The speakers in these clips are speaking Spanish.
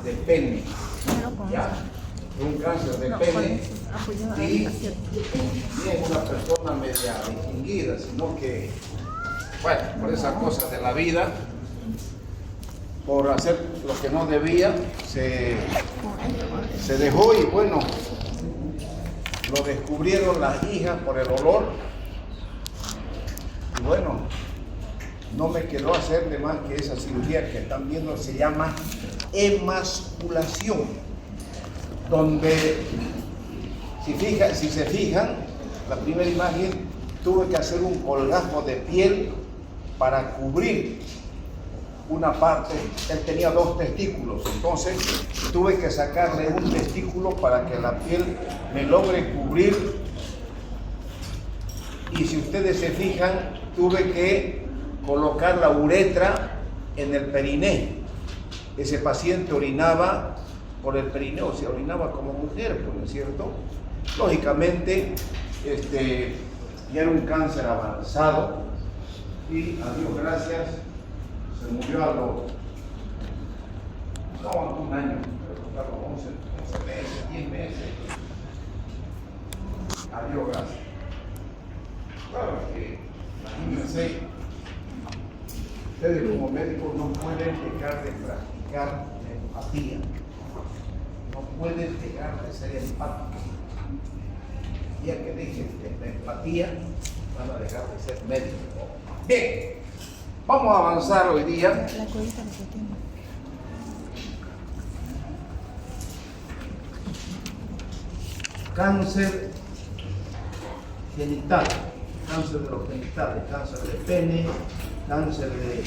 de pene, ¿ya? Un cáncer de pene, y ni es una persona media distinguida, sino que, bueno, por esas cosas de la vida, por hacer lo que no debía, se dejó y bueno, lo descubrieron las hijas por el olor. Y bueno, no me quedó hacerle más que esa cirugía que están viendo, se llama emasculación, donde si se fijan, la primera imagen, tuve que hacer un colgajo de piel para cubrir una parte. Él tenía 2 testículos, entonces tuve que sacarle un testículo para que la piel me logre cubrir. Y si ustedes se fijan, tuve que colocar la uretra en el periné. Ese paciente orinaba por el periné, o sea, orinaba como mujer, ¿no es cierto? Lógicamente, ya era un cáncer avanzado y a Dios gracias, se murió a un año, pero a los 11 meses, 10 meses. A Dios gracias. Claro que, imagínense, ustedes como médicos no pueden dejar de practicar empatía, no pueden dejar de ser empáticos. Ya que dejen la empatía, van a dejar de ser médicos. Bien, vamos a avanzar hoy día. Cáncer genital, cáncer de los genitales, cáncer de pene, cáncer de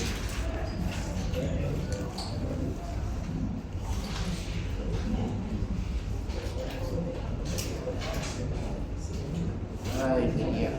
mía.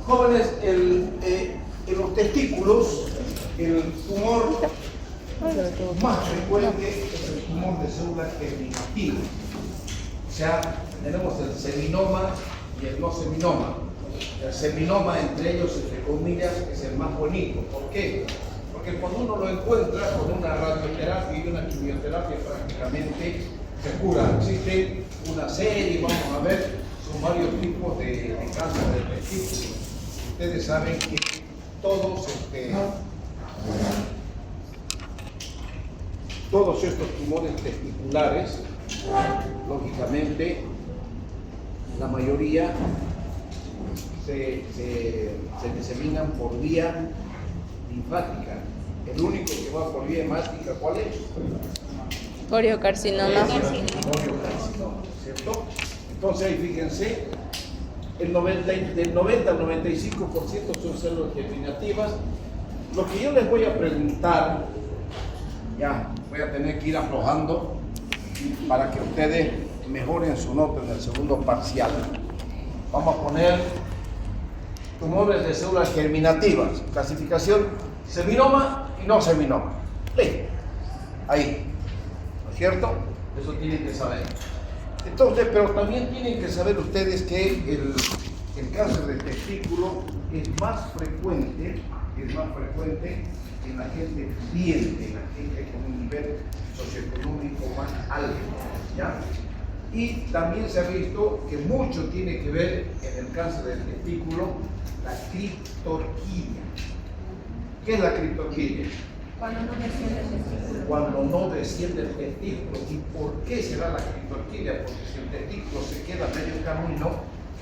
Jóvenes, en los testículos, el tumor más frecuente es el tumor de células germinativas. O sea, tenemos el seminoma y el no seminoma. El seminoma, entre ellos, entre comillas, es el más bonito. ¿Por qué? Porque cuando uno lo encuentra con una radioterapia y una quimioterapia, prácticamente se cura. Existe una serie, vamos a ver, son varios tipos de cáncer del testículo. Ustedes saben que todos estos tumores testiculares, lógicamente, la mayoría se diseminan por vía linfática. El único que va por vía hemática, ¿cuál es? Coriocarcinoma. Coriocarcinoma, ¿cierto? Entonces, ahí fíjense, del 90 al 95% son células germinativas. Lo que yo les voy a preguntar, ya voy a tener que ir aflojando para que ustedes mejoren su nota en el segundo parcial. Vamos a poner tumores de células germinativas, clasificación seminoma y no seminoma. Listo. Ahí, ¿no es cierto? Eso tienen que saber. Entonces, pero también tienen que saber ustedes que el cáncer de testículo es más frecuente en la gente pudiente, en la gente con un nivel socioeconómico más alto, ¿ya? Y también se ha visto que mucho tiene que ver en el cáncer del testículo la criptorquidia. ¿Qué es la criptorquidia? Cuando no desciende el testículo. Cuando no desciende el testículo. ¿Y por qué se da la criptorquidia? Porque si el testículo se queda medio camino,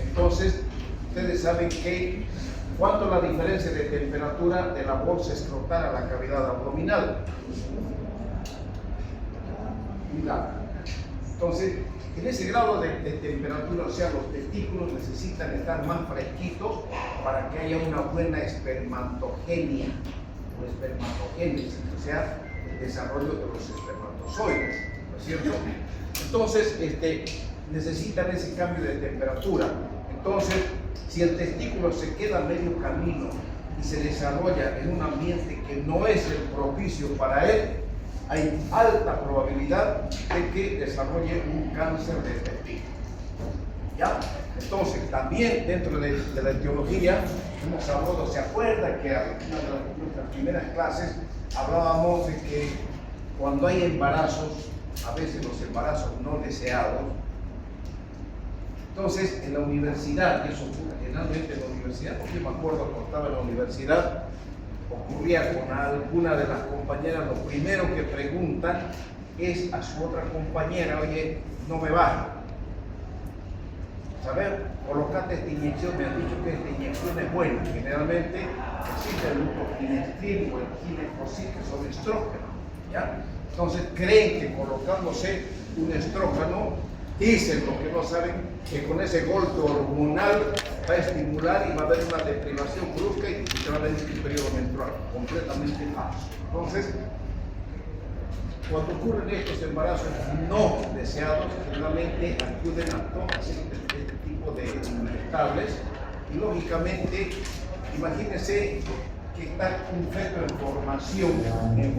entonces ustedes saben que ¿cuánto es la diferencia de temperatura de la bolsa escrotal a la cavidad abdominal? Entonces, en ese grado de temperatura, o sea, los testículos necesitan estar más fresquitos para que haya una buena espermatogenia o espermatogénesis, o sea, el desarrollo de los espermatozoides, ¿no es cierto? Entonces, necesitan ese cambio de temperatura. Entonces, si el testículo se queda a medio camino y se desarrolla en un ambiente que no es el propicio para él, hay alta probabilidad de que desarrolle un cáncer de testículo. ¿Ya? Entonces, también dentro de la etiología, hemos hablado, ¿se acuerda que en una de nuestras primeras clases hablábamos de que cuando hay embarazos, a veces los embarazos no deseados, entonces en la universidad, y eso ocurre generalmente en la universidad, porque yo me acuerdo cuando estaba en la universidad, ocurría con alguna de las compañeras, lo primero que preguntan es a su otra compañera, oye, no me baja. Saber, colocate esta inyección, me han dicho que esta inyección es buena. Generalmente existe el grupo ginestril o el ginecosid, que son estrógenos, ¿ya? Entonces creen que colocándose un estrógeno, dicen los que no saben, que con ese golpe hormonal va a estimular y va a haber una deprivación brusca y se va a venir un periodo menstrual, completamente falso. Entonces, cuando ocurren estos embarazos no deseados, generalmente acuden a todas este tipo de inestables y lógicamente, imagínense que está un feto en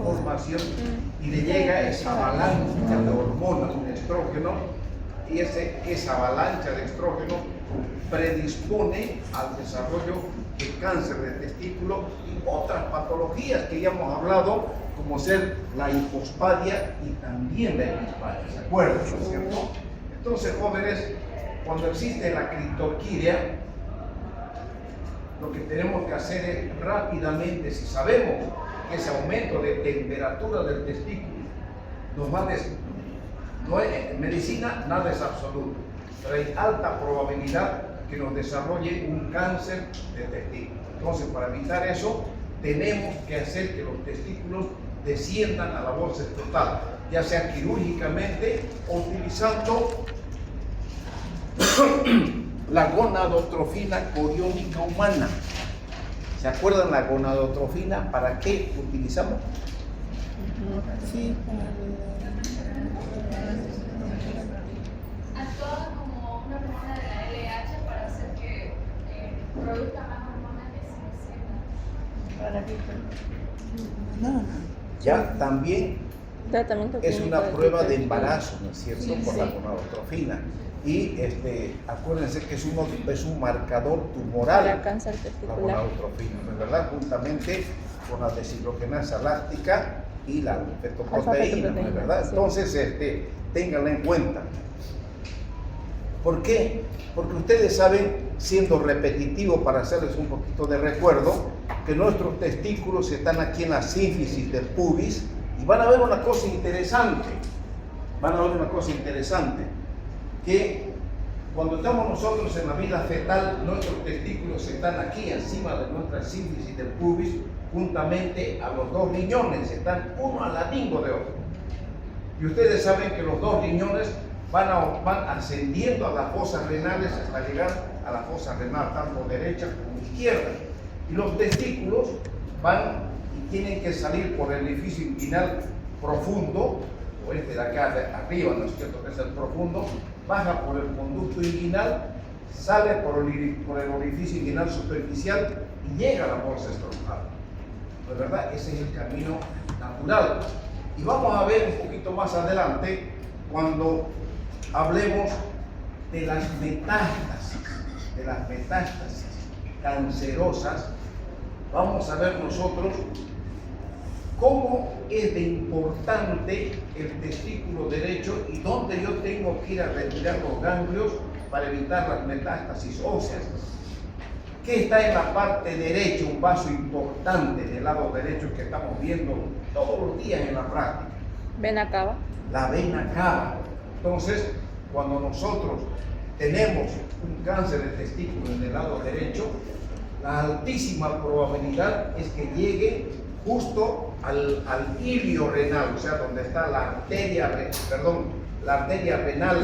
formación y le llega esa avalancha de hormonas, un estrógeno, y esa avalancha de estrógeno predispone al desarrollo de cáncer de testículo y otras patologías que ya hemos hablado, como ser la hipospadia y también la epispadia, ¿se acuerdan? ¿Cierto? Entonces, jóvenes, cuando existe la criptorquidia, lo que tenemos que hacer es rápidamente, si sabemos que ese aumento de temperatura del testículo nos va a no es, en medicina nada es absoluto, pero hay alta probabilidad que nos desarrolle un cáncer de testículo. Entonces, para evitar eso, tenemos que hacer que los testículos desciendan a la bolsa escrotal, ya sea quirúrgicamente o utilizando la gonadotrofina coriónica humana. ¿Se acuerdan la gonadotrofina? ¿Para qué utilizamos? Sí, actúa como una hormona de la LH para hacer que produzca más hormonas que se secretan. ya también es una prueba de embarazo, ¿no es cierto? Por la gonadotrofina. Y acuérdense que es un marcador tumoral, para cáncer la testicular. gonadotrofina, ¿no es verdad? Juntamente con la deshidrogenasa láctica y la fetoproteína, ¿no es verdad? Sí. Entonces, ténganla en cuenta. ¿Por qué? Porque ustedes saben, siendo repetitivo para hacerles un poquito de recuerdo, que nuestros testículos están aquí en la sínfisis del pubis y van a ver una cosa interesante. Que cuando estamos nosotros en la vida fetal, nuestros testículos están aquí encima de nuestra sínfisis del pubis, juntamente a los dos riñones, están uno al ladingo de otro. Y ustedes saben que los dos riñones van ascendiendo a las fosas renales hasta llegar a la fosa renal, tanto derecha como izquierda. Y los testículos van y tienen que salir por el orificio inguinal profundo, o de acá de arriba, ¿no es cierto?, que es el profundo, baja por el conducto inguinal, sale por el orificio inguinal superficial y llega a la bolsa escrotal. ¿No es verdad? Ese es el camino natural. Y vamos a ver un poquito más adelante, cuando hablemos de las metástasis cancerosas, vamos a ver nosotros cómo es de importante el testículo derecho y dónde yo tengo que ir a retirar los ganglios para evitar las metástasis óseas. ¿Qué está en la parte derecha? Un vaso importante en el lado derecho que estamos viendo todos los días en la práctica. Vena cava. La vena cava. Entonces, cuando nosotros tenemos un cáncer de testículo en el lado derecho, la altísima probabilidad es que llegue justo al ilio renal, o sea, donde está la arteria renal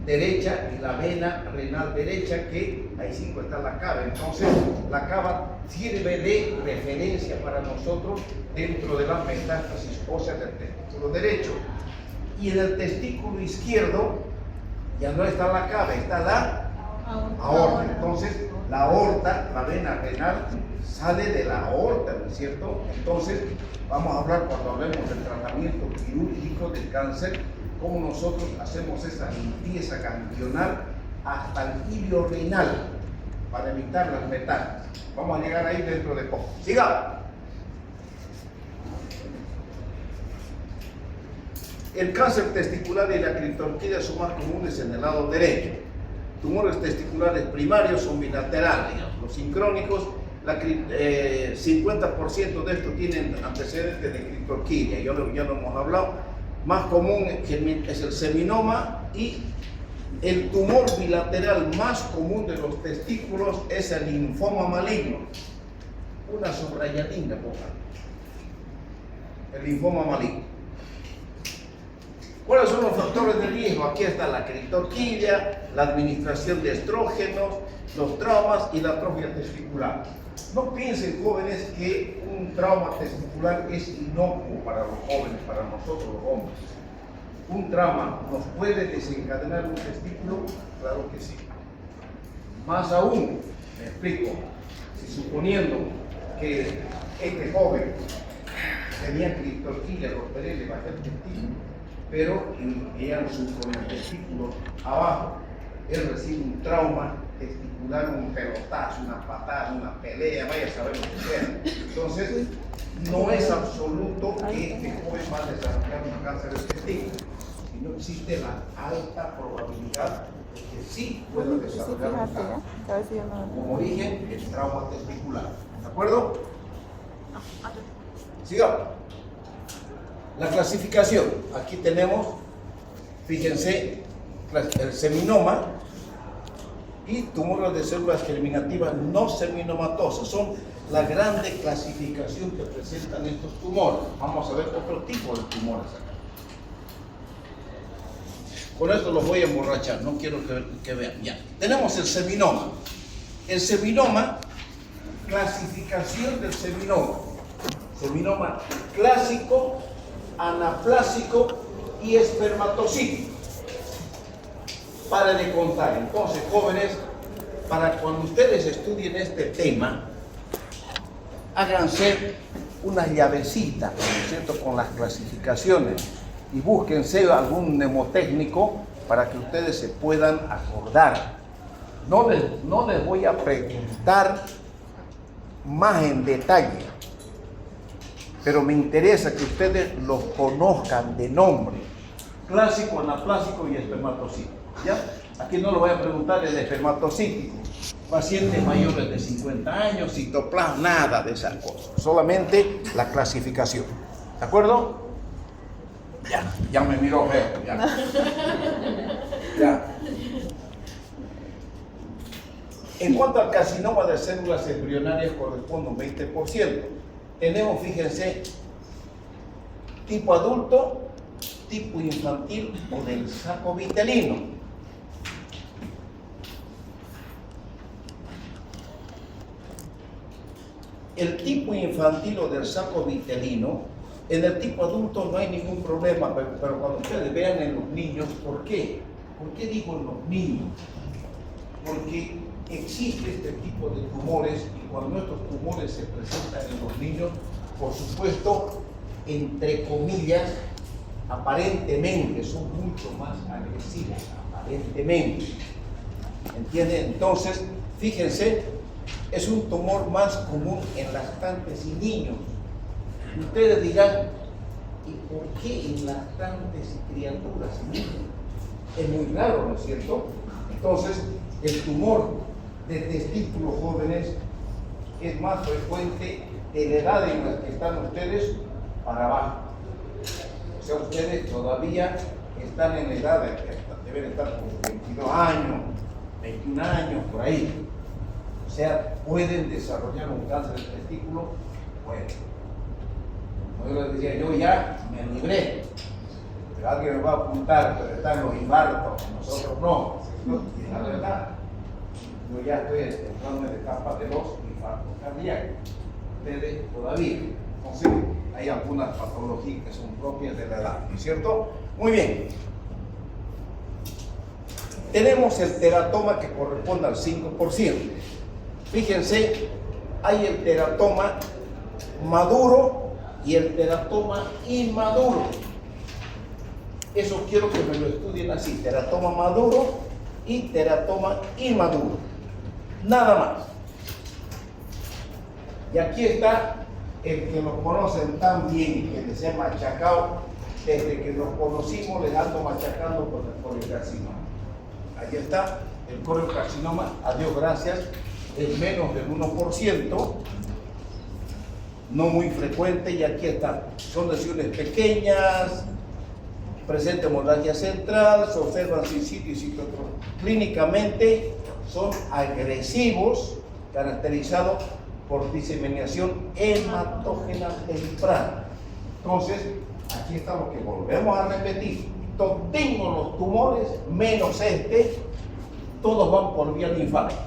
derecha y la vena renal derecha, que ahí sí está la cava. Entonces, la cava sirve de referencia para nosotros dentro de la metástasis ósea del testículo derecho. Y en el testículo izquierdo ya no está la cava, está la Aorta. Entonces, la aorta, la vena renal, sale de la aorta, ¿no es cierto? Entonces, vamos a hablar cuando hablemos del tratamiento quirúrgico del cáncer, cómo nosotros hacemos esa limpieza ganglionar hasta el hilio renal para evitar las metástasis. Vamos a llegar ahí dentro de poco. Sigamos. El cáncer testicular y la criptorquidia son más comunes en el lado derecho. Tumores testiculares primarios son bilaterales, los sincrónicos, 50% de estos tienen antecedentes de criptorquidia, ya lo hemos hablado. Más común es el seminoma y el tumor bilateral más común de los testículos es el linfoma maligno. Una subrayadita, por favor. El linfoma maligno. ¿Cuáles son los factores de riesgo? Aquí está la criptorquidia, la administración de estrógenos, los traumas y la atrofia testicular. No piensen, jóvenes, que un trauma testicular es inocuo para los jóvenes, para nosotros los hombres. ¿Un trauma nos puede desencadenar un testículo? Claro que sí. Más aún, me explico, si suponiendo que este joven tenía criptorquidia, romperé, le bajé el testículo, pero con el testículo abajo, él recibe un trauma testicular, un pelotazo, una patada, una pelea, vaya a saber lo que sea. Entonces, no es absoluto que este joven va a desarrollar un cáncer de testículo, sino existe la alta probabilidad de que sí pueda desarrollar un cáncer. Como origen, el trauma testicular. ¿De acuerdo? Sigamos. La clasificación, aquí tenemos, fíjense, el seminoma y tumores de células germinativas no seminomatosas, son la grande clasificación que presentan estos tumores. Vamos a ver otro tipo de tumores acá. Con esto los voy a emborrachar, no quiero que vean. Ya, tenemos el seminoma. El seminoma, clasificación del seminoma. Seminoma clásico, anaplásico y espermatocítico. Para de contar. Entonces, jóvenes, para cuando ustedes estudien este tema, háganse unas llavecitas, ¿no es cierto?, con las clasificaciones y búsquense algún mnemotécnico para que ustedes se puedan acordar. No les voy a preguntar más en detalle, pero me interesa que ustedes los conozcan de nombre. Clásico, anaplásico y espermatocítico. ¿Ya? Aquí no lo voy a preguntar el espermatocítico. Pacientes mayores de 50 años, citoplasma, nada de esas cosas. Solamente la clasificación. ¿De acuerdo? Ya me miró feo. Ya. En cuanto al carcinoma de células embrionarias, corresponde un 20%. Tenemos, fíjense, tipo adulto, tipo infantil o del saco vitelino. El tipo infantil o del saco vitelino, en el tipo adulto no hay ningún problema, pero cuando ustedes vean en los niños, ¿por qué? ¿Por qué digo en los niños? Porque existe este tipo de tumores y cuando estos tumores se presentan en los niños, por supuesto, entre comillas, aparentemente son mucho más agresivos, aparentemente. ¿Entienden? Entonces, fíjense, es un tumor más común en lactantes y niños. Ustedes dirán, ¿y por qué en lactantes y criaturas y niños? Es muy raro, ¿no es cierto? Entonces, el tumor de testículos jóvenes es más frecuente de la edad en la que están ustedes para abajo. O sea, ustedes todavía están en la edad de deben estar por 22 años, 21 años, por ahí. O sea, pueden desarrollar un cáncer de testículo. Bueno, como yo les decía, yo ya me libré, pero alguien me va a apuntar, pero están los infartos, nosotros no. Y la verdad, yo ya estoy entrando en la etapa de los infartos cardíacos. Ustedes todavía. Entonces, hay algunas patologías que son propias de la edad, ¿no es cierto? Muy bien. Tenemos el teratoma que corresponde al 5%. Fíjense, hay el teratoma maduro y el teratoma inmaduro. Eso quiero que me lo estudien así: teratoma maduro y teratoma inmaduro. Nada más. Y aquí está el que nos conocen tan bien, que les he machacado desde que nos conocimos, les ando machacando con el coriocarcinoma. Ahí está el coriocarcinoma, a Dios gracias, es menos del 1%, no muy frecuente, y aquí está. Son lesiones pequeñas, presente hemorragia central, se observan sin sitio y citotropía. Clínicamente son agresivos, caracterizados por diseminación hematógena temprana. Entonces, aquí está lo que volvemos a repetir. Tengo los tumores, menos este, todos van por vía linfática,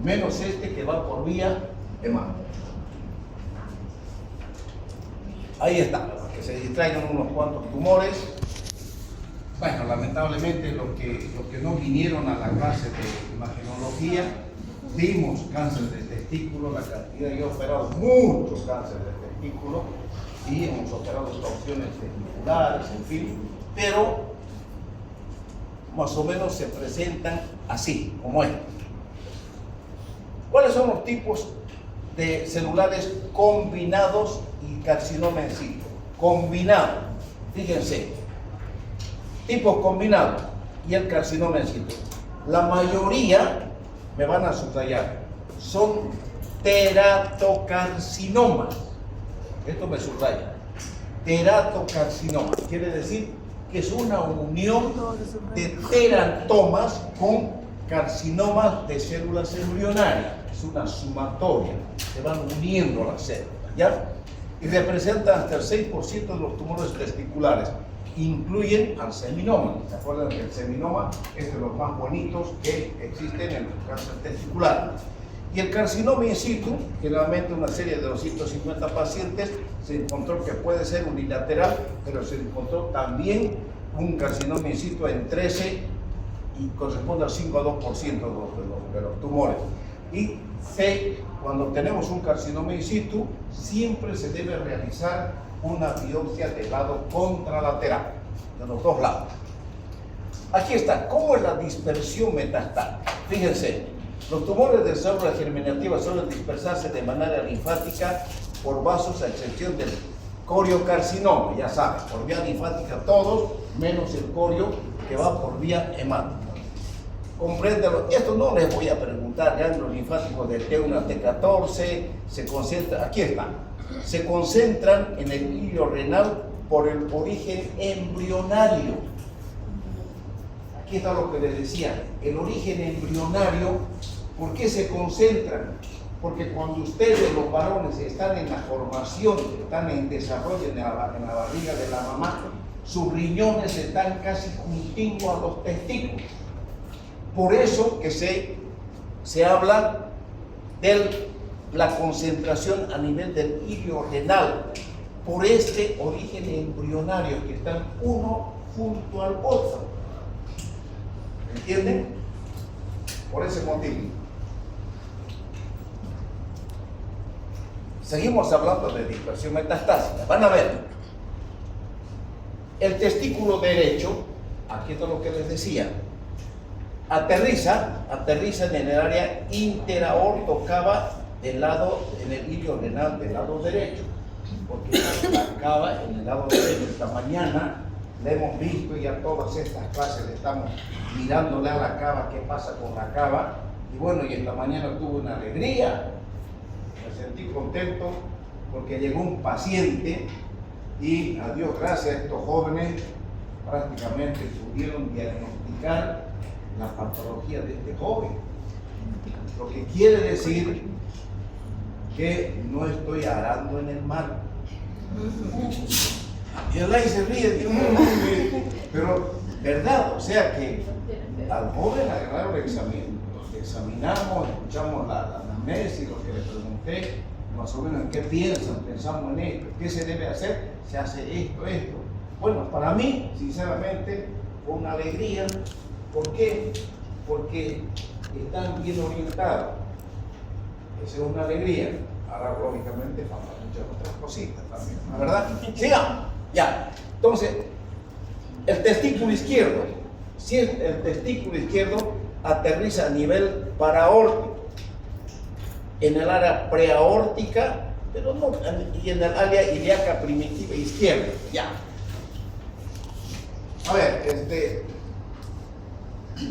menos este que va por vía hemática. Ahí está, para que se distraigan unos cuantos tumores. Bueno, lamentablemente los que no vinieron a la clase de imagenología, vimos cáncer de testículo, la cantidad, yo he operado mucho cáncer de testículo y hemos operado torsiones testiculares, en fin, pero más o menos se presentan así, como es. ¿Cuáles son los tipos de celulares combinados y carcinoma en situ? Combinado, fíjense, tipos combinados y el carcinoma en situ. La mayoría, me van a subrayar, son teratocarcinomas. Esto me subraya. Teratocarcinoma quiere decir que es una unión de teratomas con carcinomas de células embrionarias. Es una sumatoria, se van uniendo las células, ¿ya? Y representan hasta el 6% de los tumores testiculares. Incluyen al seminoma. ¿Se acuerdan que el seminoma es de los más bonitos que existen en los cánceres testiculares? Y el carcinoma in situ, generalmente una serie de 250 pacientes, se encontró que puede ser unilateral, pero se encontró también un carcinoma in situ en 13 y corresponde al 5 a 2% de los tumores. Y cuando tenemos un carcinoma in situ, siempre se debe realizar una biopsia del lado contralateral, de los dos lados. Aquí está, ¿cómo es la dispersión metastática? Fíjense, los tumores de células germinativas suelen dispersarse de manera linfática por vasos, a excepción del coriocarcinoma, ya saben, por vía linfática todos, menos el corio que va por vía hemática. Compréndelo, esto no les voy a preguntar, ganglios linfáticos del T1 a T14, se concentra, aquí está. Se concentran en el hilio renal por el origen embrionario. Aquí está lo que les decía, el origen embrionario. ¿Por qué se concentran? Porque cuando ustedes, los varones, están en la formación, están en desarrollo en la barriga de la mamá, sus riñones están casi juntos a los testículos. Por eso que se habla de la concentración a nivel del hilio renal, por este origen embrionario, que están uno junto al otro. ¿Entienden? Por ese motivo. Seguimos hablando de dispersión metastásica. Van a ver, el testículo derecho, aquí es lo que les decía, aterriza en el área interaortocava del lado, en el hilio renal del lado derecho, porque la cava en el lado derecho. Esta mañana la hemos visto, y a todas estas clases le estamos mirándole a la cava, qué pasa con la cava, y bueno, y esta mañana tuve una alegría, me sentí contento porque llegó un paciente y a Dios gracias, estos jóvenes prácticamente pudieron diagnosticar la patología de este joven, lo que quiere decir que no estoy arando en el mar. Y el se ríe, pero verdad, o sea que al joven agarraron el examen, los examinamos, escuchamos la anamnesis, lo que le pregunté, más o menos en qué piensan, pensamos en esto, qué se debe hacer, se hace esto. Bueno, para mí, sinceramente, fue una alegría. ¿Por qué? porque están bien orientados. Esa es una alegría. Ahora, lógicamente, faltan muchas otras cositas también, ¿no? ¿Verdad? Sigamos. Ya. Entonces, el testículo izquierdo. Si el testículo izquierdo aterriza a nivel paraórtico, en el área preaórtica, pero no, y en el área ilíaca primitiva izquierda. Ya. A ver,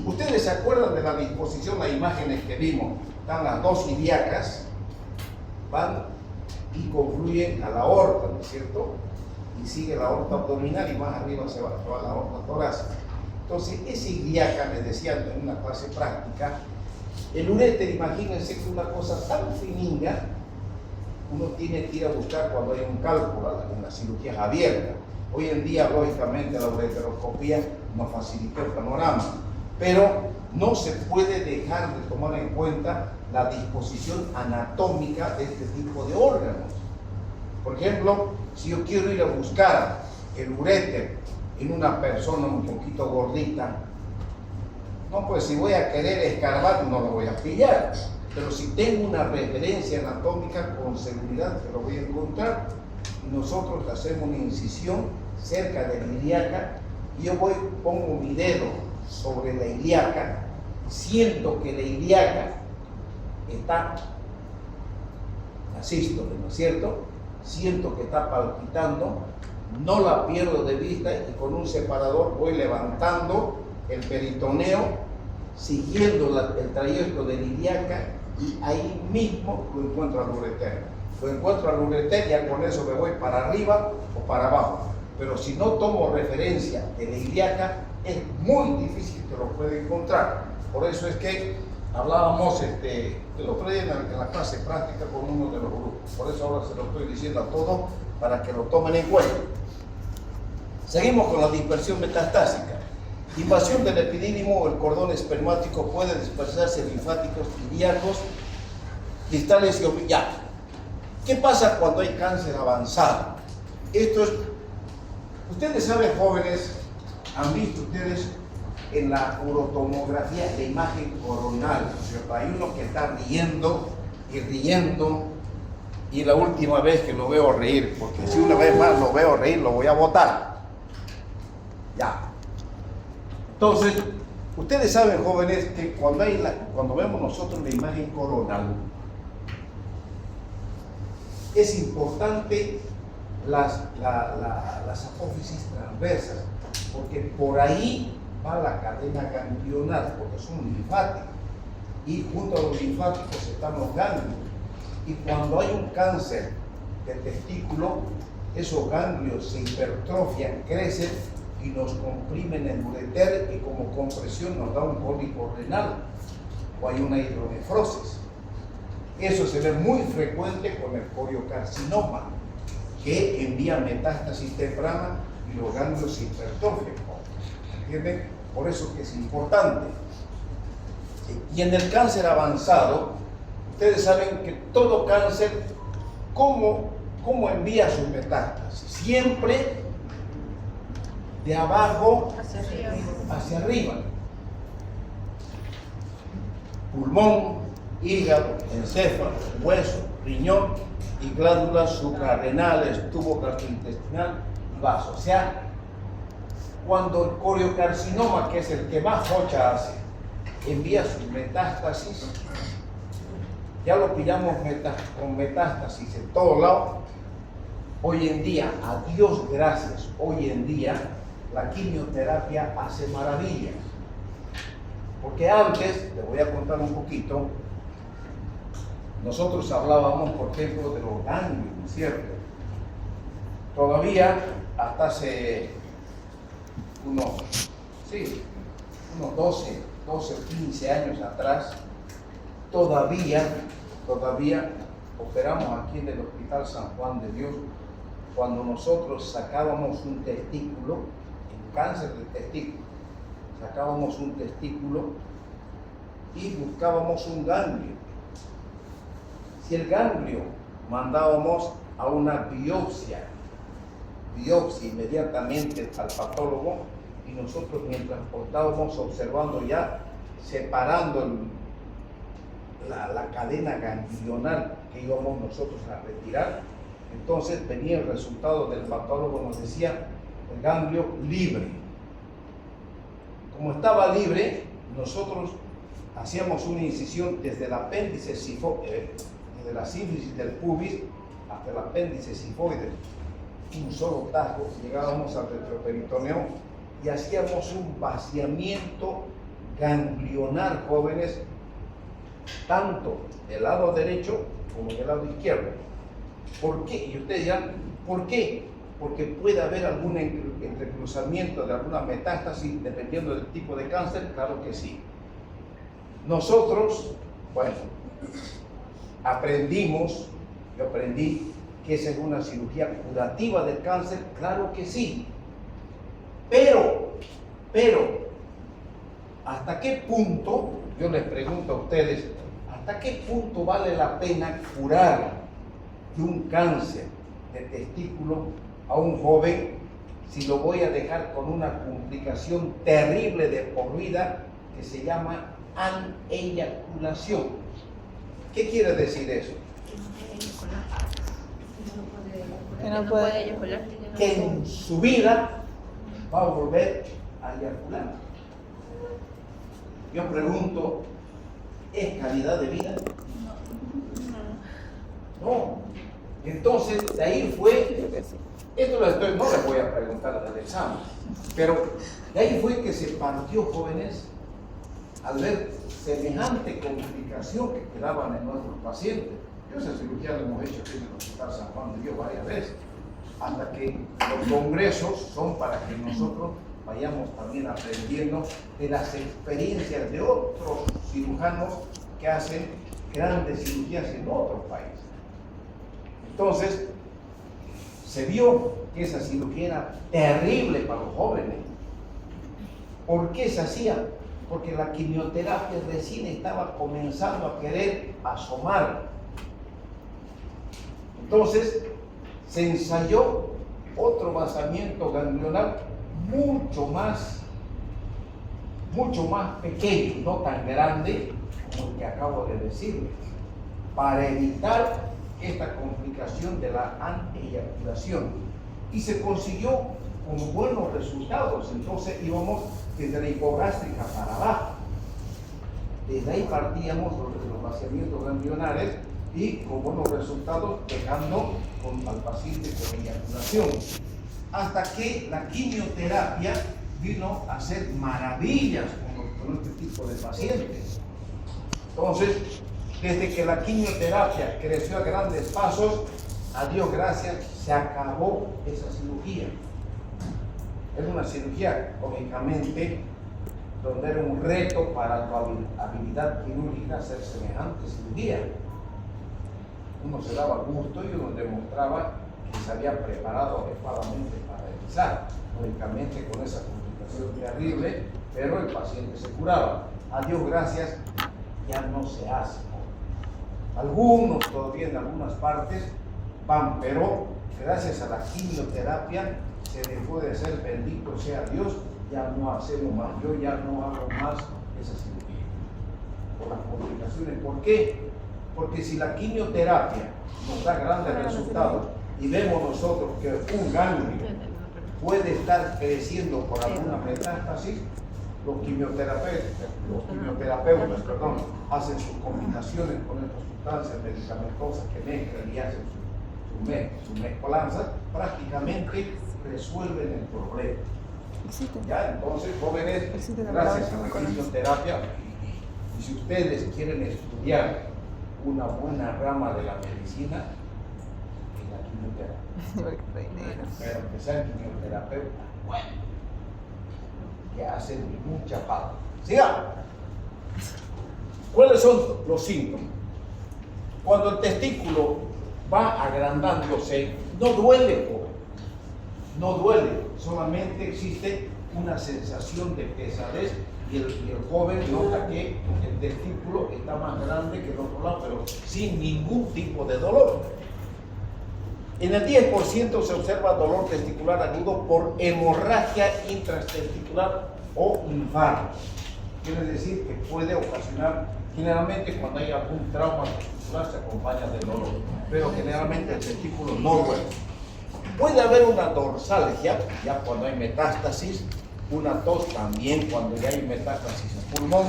¿ustedes se acuerdan de la disposición, las imágenes que vimos? Están las dos ilíacas, van y confluyen a la aorta, ¿no es cierto? Y sigue la aorta abdominal y más arriba se va la aorta torácica. Entonces, esa ilíaca, les decía en una clase práctica, el uréter, imagínense que una cosa tan fininga, uno tiene que ir a buscar cuando hay un cálculo en las cirugías abiertas. Hoy en día, lógicamente, la ureteroscopía nos facilitó el panorama, pero no se puede dejar de tomar en cuenta la disposición anatómica de este tipo de órganos. Por ejemplo, si yo quiero ir a buscar el uréter en una persona un poquito gordita, no, pues si voy a querer escarbar no lo voy a pillar, pero si tengo una referencia anatómica, con seguridad que lo voy a encontrar. Nosotros hacemos una incisión cerca de la ilíaca y yo pongo mi dedo sobre la ilíaca, siento que la ilíaca está, la sístole, ¿no es cierto? Siento que está palpitando, no la pierdo de vista y con un separador voy levantando el peritoneo, siguiendo el trayecto de la ilíaca, y ahí mismo lo encuentro al ureter. Lo encuentro al ureter y ya con eso me voy para arriba o para abajo. Pero si no tomo referencia de la ilíaca, es muy difícil que lo pueda encontrar. Por eso es que hablábamos el otro día en la clase práctica con uno de los grupos. Por eso ahora se lo estoy diciendo a todos para que lo tomen en cuenta. Seguimos con la dispersión metastásica. Invasión del epidídimo o el cordón espermático, puede dispersarse linfáticos ilíacos, distales y oblicuos. ¿Qué pasa cuando hay cáncer avanzado? Esto es, ustedes saben, jóvenes, han visto ustedes en la urotomografía la imagen coronal, ¿cierto? Hay uno que está riendo y riendo, y la última vez que lo veo reír, porque si una vez más lo veo reír, lo voy a botar. Ya. Entonces, ustedes saben, jóvenes, que cuando vemos nosotros la imagen coronal, es importante las apófisis transversas, porque por ahí va la cadena ganglionar, porque son linfáticos, y junto a los linfáticos están los ganglios. Y cuando hay un cáncer de testículo, esos ganglios se hipertrofian, crecen y nos comprimen el ureter, y como compresión nos da un cólico renal o hay una hidronefrosis. Eso se ve muy frecuente con el coriocarcinoma, que envía metástasis temprana y los ganglios se hipertrofian. ¿Entienden? Por eso que es importante. Y en el cáncer avanzado, ustedes saben que todo cáncer, ¿cómo envía sus metástasis? Siempre de abajo hacia arriba. Pulmón, hígado, encéfalo, hueso, riñón y glándulas suprarrenales, tubo gastrointestinal y vaso. O sea, cuando el coriocarcinoma, que es el que más focha hace, envía sus metástasis, ya lo pillamos con metástasis en todos lados. Hoy en día, a Dios gracias, hoy en día la quimioterapia hace maravillas. Porque antes, les voy a contar un poquito, nosotros hablábamos, por ejemplo, de los ganglios, ¿no es cierto? Todavía, hasta hace unos 12 o 15 años atrás, todavía operamos aquí en el Hospital San Juan de Dios, cuando nosotros sacábamos un testículo, en cáncer de testículo, sacábamos un testículo y buscábamos un ganglio. Si el ganglio mandábamos a una biopsia inmediatamente al patólogo, y nosotros mientras estábamos observando ya separando la cadena ganglional que íbamos nosotros a retirar. Entonces venía el resultado del patólogo, nos decía el ganglio libre. Como estaba libre, nosotros hacíamos una incisión desde el apéndice desde la sínfisis del pubis hasta el apéndice sifoide, un solo tajo, llegábamos al retroperitoneo y hacíamos un vaciamiento ganglionar, jóvenes, tanto del lado derecho como del lado izquierdo. ¿Por qué? Y ustedes dirán, ¿por qué? Porque puede haber algún entrecruzamiento de alguna metástasis dependiendo del tipo de cáncer, claro que sí. Nosotros, bueno, yo aprendí que esa es una cirugía curativa del cáncer, claro que sí. Pero, ¿hasta qué punto, yo les pregunto a ustedes, hasta qué punto vale la pena curar de un cáncer de testículo a un joven si lo voy a dejar con una complicación terrible de por vida que se llama aneyaculación? ¿Qué quiere decir eso? Que no puede eyacular. Que en su vida va a volver a eyacular. Yo pregunto, ¿es calidad de vida? No. Entonces, de ahí fue, no les voy a preguntar del examen, pero de ahí fue que se partió, jóvenes, al ver semejante complicación que quedaban en nuestros pacientes. Yo esa cirugía la hemos hecho aquí en el Hospital San Juan de Dios varias veces, hasta que los congresos son para que nosotros vayamos también aprendiendo de las experiencias de otros cirujanos que hacen grandes cirugías en otros países. Entonces, se vio que esa cirugía era terrible para los jóvenes. ¿Por qué se hacía? Porque la quimioterapia recién estaba comenzando a querer asomar. Entonces, se ensayó otro vaciamiento ganglionar mucho más pequeño, no tan grande como el que acabo de decirles, para evitar esta complicación de la aneyaculación. Y se consiguió con buenos resultados. Entonces íbamos desde la hipogástrica para abajo. Desde ahí partíamos los vaciamientos ganglionares y con buenos resultados, dejando al paciente con eyaculación. Hasta que la quimioterapia vino a hacer maravillas con este tipo de pacientes. Entonces, desde que la quimioterapia creció a grandes pasos, a Dios gracias, se acabó esa cirugía. Es una cirugía, lógicamente, donde era un reto para tu habilidad quirúrgica hacer semejante cirugía. Uno se daba gusto y uno demostraba que se había preparado adecuadamente para realizar, lógicamente con esa complicación terrible, pero el paciente se curaba. A Dios gracias, ya no se hace. Algunos todavía en algunas partes van, pero gracias a la quimioterapia se dejó de hacer, bendito sea Dios, ya no hacemos más. Yo ya no hago más esa cirugía por las complicaciones. ¿Por qué? Porque si la quimioterapia nos da grandes resultados y vemos nosotros que un ganglio puede estar creciendo por alguna metástasis, los quimioterapeutas, hacen sus combinaciones con estas sustancias medicamentosas que mezclan y hacen su mezcolanza, prácticamente resuelven el problema. Ya, entonces, jóvenes, gracias a la quimioterapia, y si ustedes quieren estudiar una buena rama de la medicina, es la quimioterapia. Pero que sean quimioterapeutas, bueno, que hacen mucha falta. Sigamos. ¿Cuáles son los síntomas? Cuando el testículo va agrandándose, no duele, joven. No duele, solamente existe una sensación de pesadez y el joven nota que el testículo está más grande que el otro lado, pero sin ningún tipo de dolor. En el 10% se observa dolor testicular agudo por hemorragia intratesticular o infarto. quiere decir que puede ocasionar, generalmente cuando hay algún trauma testicular se acompaña de dolor, pero generalmente el testículo no duele. Puede haber una dorsalgia, ya cuando hay metástasis, una tos también cuando ya hay metástasis en pulmón,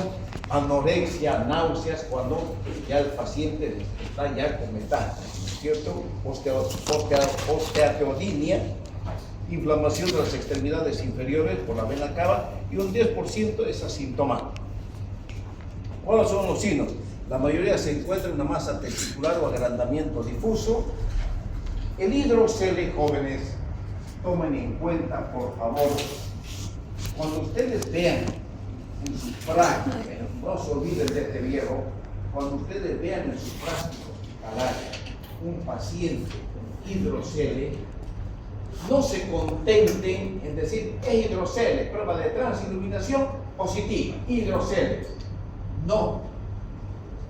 anorexia, náuseas cuando ya el paciente está ya con metástasis, ¿cierto? Osteoartritis, inflamación de las extremidades inferiores por la vena cava y un 10% es asintomático. ¿Cuáles son los signos? La mayoría se encuentra en una masa testicular o agrandamiento difuso. El hidrocele, jóvenes, tomen en cuenta, por favor, cuando ustedes vean en su práctica, no se olviden de este viejo, cuando ustedes vean en su práctica hospitalaria un paciente con hidrocele, no se contenten en decir es hidrocele, prueba de transiluminación positiva, hidrocele. No,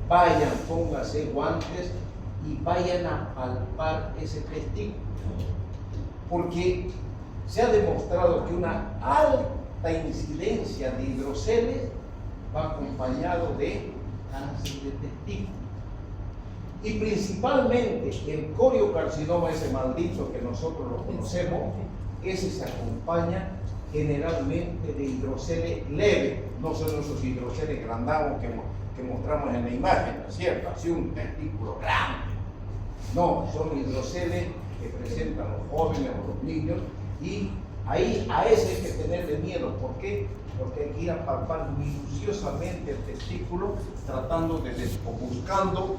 vayan, pónganse guantes y vayan a palpar ese testículo, porque se ha demostrado que una alta incidencia de hidroceles va acompañado de cáncer de testículo. Y principalmente el coriocarcinoma, ese maldito que nosotros lo conocemos, ese se acompaña generalmente de hidrocele leve, no son esos hidroceles grandados que mostramos en la imagen, ¿no es cierto? Así un testículo grande. No, son hidroceles que presentan los jóvenes o los niños, y ahí a ese hay que tenerle miedo. ¿Por qué? Porque hay que ir a palpar minuciosamente el testículo tratando de o buscando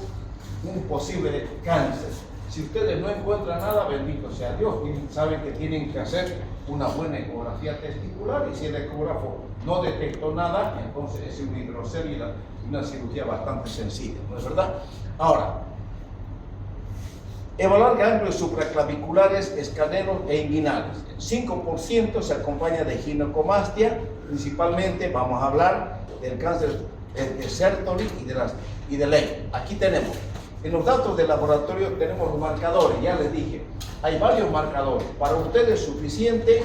un posible cáncer. Si ustedes no encuentran nada, bendito sea Dios, saben que tienen que hacer una buena ecografía testicular, y si el ecógrafo no detectó nada, entonces es un hidrocele y una cirugía bastante sencilla, ¿no es verdad? Ahora, evaluar ganglios supraclaviculares, escaneros e inguinales. El 5% se acompaña de ginecomastia, principalmente vamos a hablar del cáncer de Sertoli y de Leigh. Aquí tenemos, en los datos del laboratorio tenemos los marcadores, ya les dije, hay varios marcadores. Para ustedes es suficiente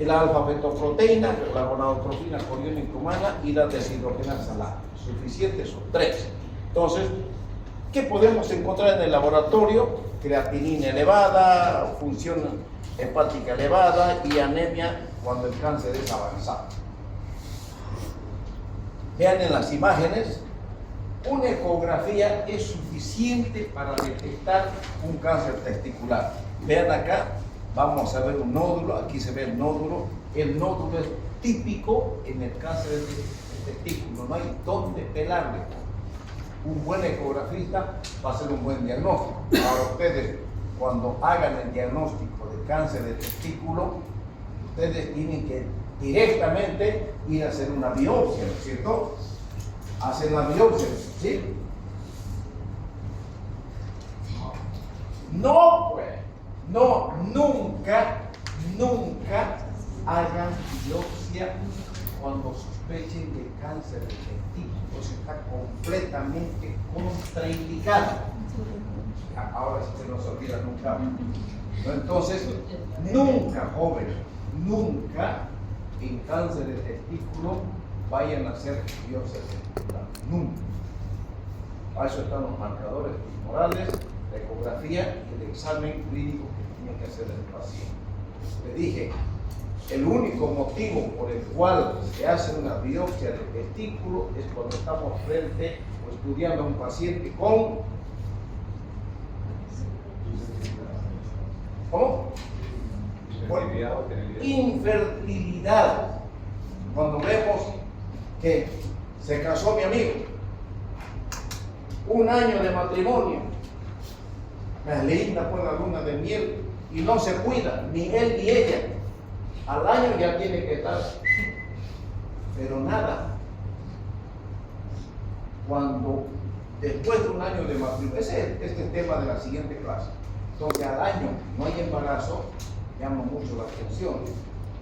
la alfa-fetoproteína, la gonadotrofina coriónica humana y la deshidrogenasa láctea. Suficientes son 3. Entonces, ¿qué podemos encontrar en el laboratorio? Creatinina elevada, función hepática elevada y anemia cuando el cáncer es avanzado. Vean en las imágenes, una ecografía es suficiente para detectar un cáncer testicular. Vean acá, vamos a ver un nódulo, aquí se ve el nódulo. El nódulo es típico en el cáncer de testículo, no hay dónde pelarle. Un buen ecografista va a hacer un buen diagnóstico. Ahora ustedes, cuando hagan el diagnóstico de cáncer de testículo, ustedes tienen que directamente ir a hacer una biopsia, ¿no es cierto? Hacen la biopsia, ¿sí? No, pues, no, nunca hagan biopsia cuando sospechen de cáncer de testículo, pues está completamente contraindicado. Ahora sí se nos olvida nunca. ¿No? Entonces, nunca, jóvenes, nunca en cáncer de testículo vayan a hacer biopsia testicular, nunca. Para eso están los marcadores tumorales, la ecografía y el examen clínico que tiene que hacer el paciente. Le dije, el único motivo por el cual se hace una biopsia de testículo es cuando estamos frente o estudiando a un paciente con infertilidad. Cuando vemos que se casó mi amigo, 1 año de matrimonio, las lindas por la luna de miel, y no se cuida, ni él ni ella, al año ya tiene que estar, pero nada. Cuando después de 1 año de matrimonio, ese es este tema de la siguiente clase, entonces al año no hay embarazo, llama mucho la atención.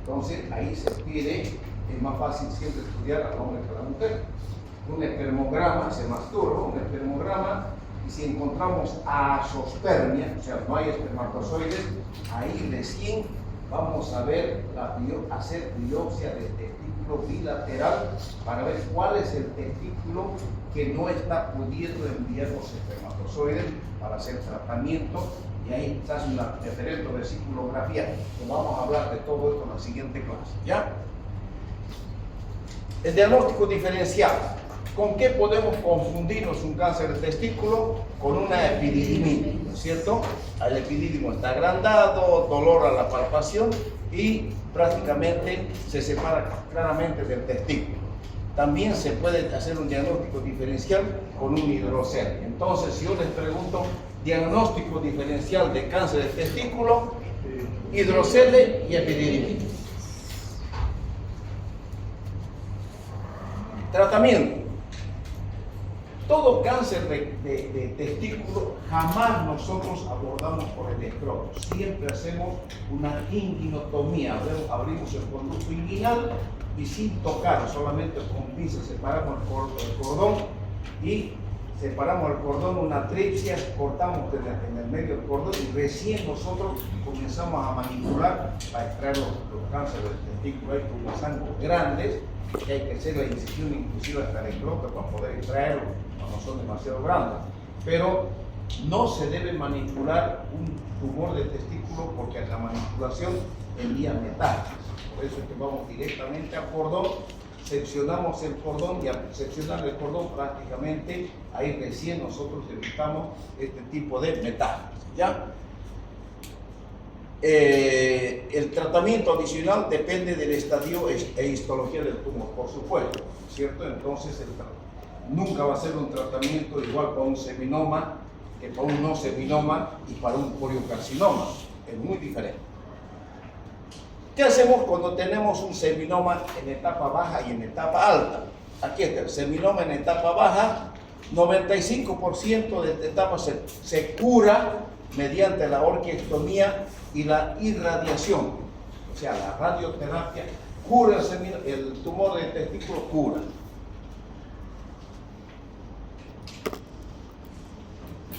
Entonces ahí se pide, es más fácil siempre estudiar al hombre que a la mujer. Un espermograma, se masturba un espermograma, y si encontramos asospermia, o sea, no hay espermatozoides, ahí recién vamos a ver hacer biopsia del testículo bilateral para ver cuál es el testículo que no está pudiendo enviar los espermatozoides para hacer tratamiento, y ahí se hace una referente vesículografía, que vamos a hablar de todo esto en la siguiente clase, ¿ya? El diagnóstico diferencial. ¿Con qué podemos confundirnos un cáncer de testículo? Con una epididimia, ¿no es cierto? El epidídimo está agrandado, dolor a la palpación y prácticamente se separa claramente del testículo. También se puede hacer un diagnóstico diferencial con un hidrocele. Entonces, si yo les pregunto, diagnóstico diferencial de cáncer de testículo, hidrocele y epididimia. Tratamiento. Todo cáncer de testículo jamás nosotros abordamos por el escroto. Siempre hacemos una inguinotomía. Abrimos el conducto inguinal y sin tocar, solamente con pinzas separamos el cordón y separamos el cordón, una tripsia, cortamos en el medio del cordón y recién nosotros comenzamos a manipular para extraer los cánceres del testículo. Hay como sangos grandes que hay que hacer la incisión inclusive hasta el escroto para poder extraerlo cuando son demasiado grandes. Pero no se debe manipular un tumor de testículo porque la manipulación envía metástasis. Por eso es que vamos directamente al cordón, seccionamos el cordón y al seccionar el cordón prácticamente ahí recién nosotros evitamos este tipo de metástasis, ¿ya? El tratamiento adicional depende del estadio e histología del tumor, por supuesto, ¿cierto? Entonces nunca va a ser un tratamiento igual para un seminoma que para un no seminoma y para un coriocarcinoma, es muy diferente. ¿Qué hacemos cuando tenemos un seminoma en etapa baja y en etapa alta? Aquí está el seminoma en etapa baja, 95% de esta etapa se cura mediante la orquiectomía y la irradiación, o sea, la radioterapia cura el tumor del testículo, cura.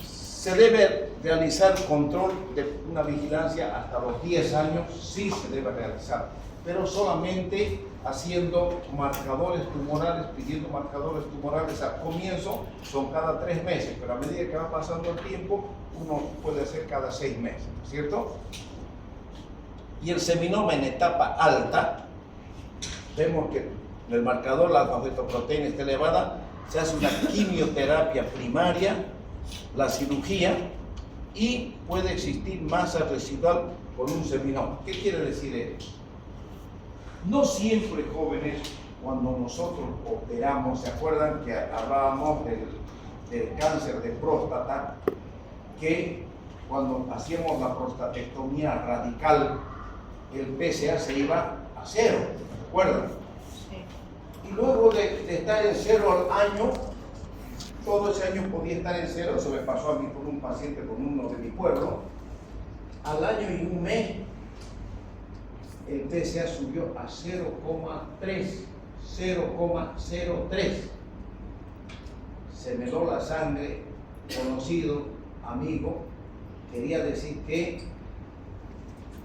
Se debe realizar control de una vigilancia hasta los 10 años, sí se debe realizar, pero solamente haciendo marcadores tumorales, pidiendo marcadores tumorales al comienzo, son cada 3 meses, pero a medida que va pasando el tiempo, uno puede hacer cada 6 meses, ¿cierto? Y el seminoma en etapa alta, vemos que el marcador, la alfa-fetoproteína está elevada, se hace una quimioterapia primaria, la cirugía, y puede existir masa residual con un seminoma. ¿Qué quiere decir esto? No siempre, jóvenes, cuando nosotros operamos, ¿se acuerdan que hablábamos del cáncer de próstata? Que cuando hacíamos la prostatectomía radical, el PSA se iba a 0, ¿se acuerdan? Sí. Y luego de estar en 0 al año, todo ese año podía estar en 0, eso me pasó a mí con un paciente, con uno de mi pueblo, al año y un mes, el PSA subió a 0,3, 0,03. Se me heló la sangre, conocido, amigo, quería decir que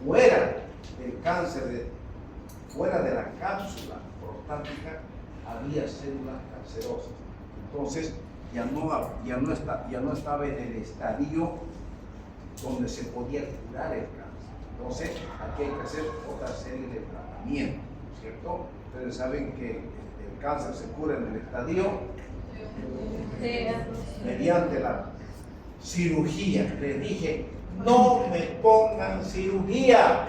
fuera del cáncer, fuera de la cápsula prostática, había células cancerosas. Entonces, ya no estaba en el estadio donde se podía curar el cáncer. Entonces, aquí hay que hacer otra serie de tratamientos, ¿cierto? Ustedes saben que el cáncer se cura en el estadio mediante la cirugía. Les dije, no me pongan cirugía,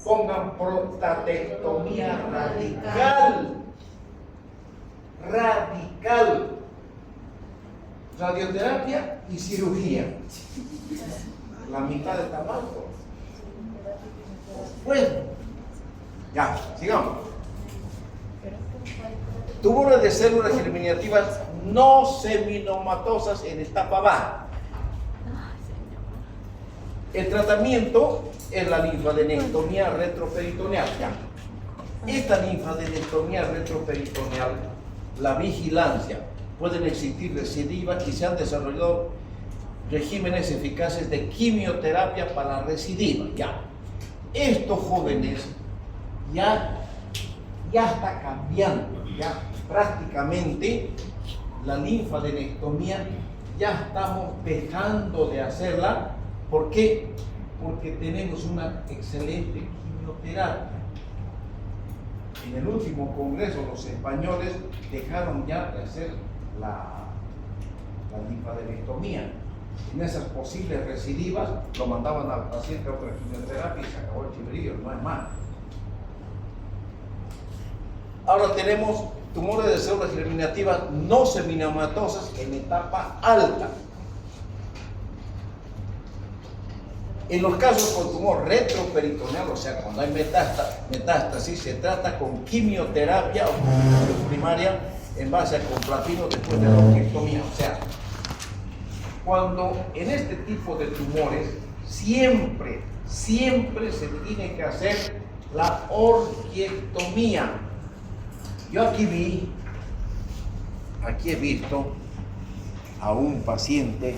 pongan prostatectomía radical. Radical. Radioterapia y cirugía. La mitad del tamaño. Bueno, ya, sigamos. Tumores de células germinativas no seminomatosas en etapa baja. El tratamiento es la linfadenectomía retroperitoneal. Ya. Esta linfadenectomía retroperitoneal, la vigilancia, pueden existir recidivas y se han desarrollado regímenes eficaces de quimioterapia para recidiva. Ya. estos jóvenes ya está cambiando, ya prácticamente la linfadenectomía ya estamos dejando de hacerla. ¿Por qué? Porque tenemos una excelente quimioterapia. En el último congreso los españoles dejaron ya de hacer la linfadenectomía. En esas posibles recidivas lo mandaban al paciente a otra quimioterapia y se acabó el chiverío, no es más. Ahora tenemos tumores de células germinativas no seminomatosas en etapa alta. En los casos con tumor retroperitoneal, o sea, cuando hay metástasis, se trata con quimioterapia o con quimioterapia primaria en base a complatino después de la orquiectomía. O sea, cuando en este tipo de tumores siempre se tiene que hacer la orquiectomía. Yo aquí he visto a un paciente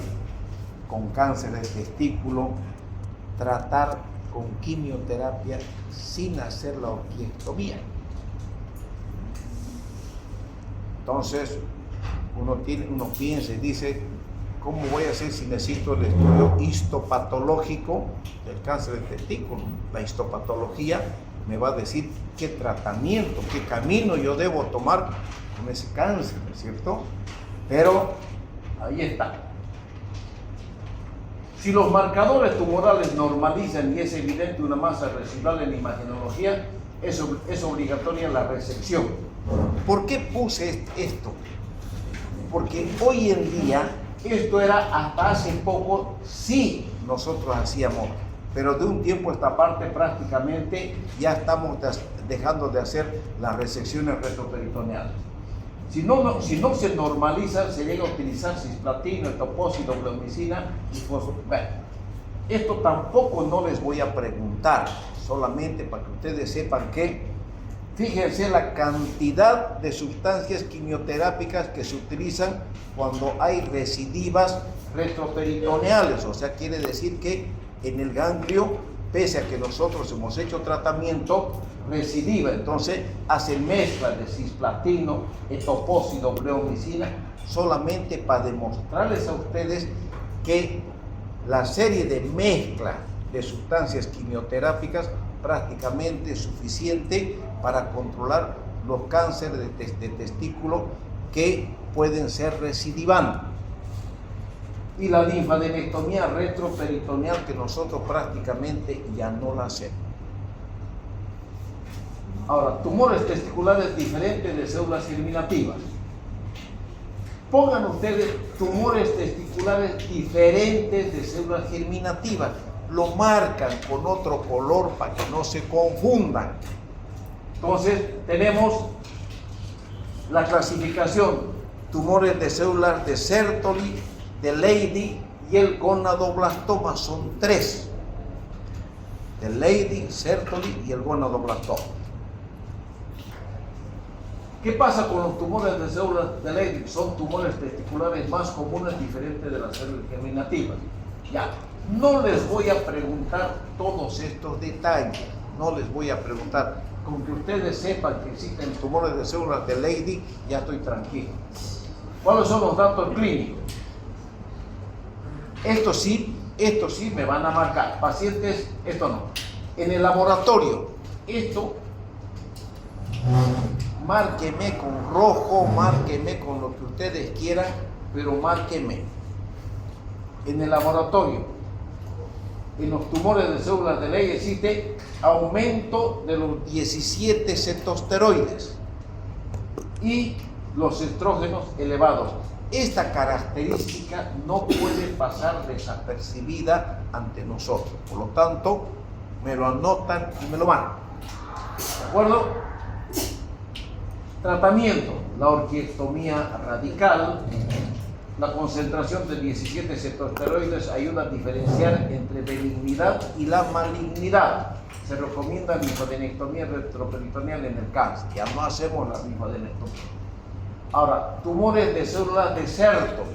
con cáncer de testículo tratar con quimioterapia sin hacer la orquiectomía. Entonces uno piensa y dice, ¿cómo voy a hacer si necesito el estudio histopatológico del cáncer de testículo? La histopatología me va a decir qué tratamiento, qué camino yo debo tomar con ese cáncer, ¿no es cierto? Pero ahí está. Si los marcadores tumorales normalizan y es evidente una masa residual en la imagenología, es obligatoria la resección. ¿Por qué puse esto? Porque hoy en día, esto era hasta hace poco, sí nosotros hacíamos, pero de un tiempo a esta parte prácticamente ya estamos dejando de hacer las resecciones retroperitoneales. Si no se normaliza, se llega a utilizar cisplatino, etopósito, bleomicina y fosfopropina. Bueno, esto tampoco no les voy a preguntar, solamente para que ustedes sepan que, fíjense la cantidad de sustancias quimioterápicas que se utilizan cuando hay recidivas retroperitoneales, o sea, quiere decir que en el ganglio, pese a que nosotros hemos hecho tratamiento, recidiva, entonces hacen mezcla de cisplatino, etopósito, bleomicina, solamente para demostrarles a ustedes que la serie de mezcla de sustancias quimioterápicas prácticamente es suficiente para controlar los cánceres de testículo que pueden ser recidivantes. Y la linfadenectomía retroperitoneal que nosotros prácticamente ya no la hacemos. Ahora, tumores testiculares diferentes de células germinativas. Pongan ustedes tumores testiculares diferentes de células germinativas. Lo marcan con otro color para que no se confundan. Entonces, tenemos la clasificación: tumores de células de Sertoli, de Leydig y el gonadoblastoma. Son tres: de Leydig, Sertoli y el gonadoblastoma. ¿Qué pasa con los tumores de células de Leydig? Son tumores testiculares más comunes, diferentes de las células germinativas. Ya, no les voy a preguntar todos estos detalles, no les voy a preguntar. Con que ustedes sepan que existen tumores de células de Leydig, ya estoy tranquilo. ¿Cuáles son los datos clínicos? Esto sí me van a marcar. Pacientes, esto no. En el laboratorio, esto, márqueme con rojo, márqueme con lo que ustedes quieran, pero márqueme. En el laboratorio, en los tumores de células de Leydig existe aumento de los 17 cetosteroides y los estrógenos elevados. Esta característica no puede pasar desapercibida ante nosotros. Por lo tanto, me lo anotan y me lo marcan. ¿De acuerdo? Tratamiento: la orquiectomía radical. La concentración de 17 cetosteroides ayuda a diferenciar entre benignidad y la malignidad. Se recomienda linfadenectomía retroperitoneal en el cáncer. Ya no hacemos la linfadenectomía. Ahora, tumores de células de Sertoli.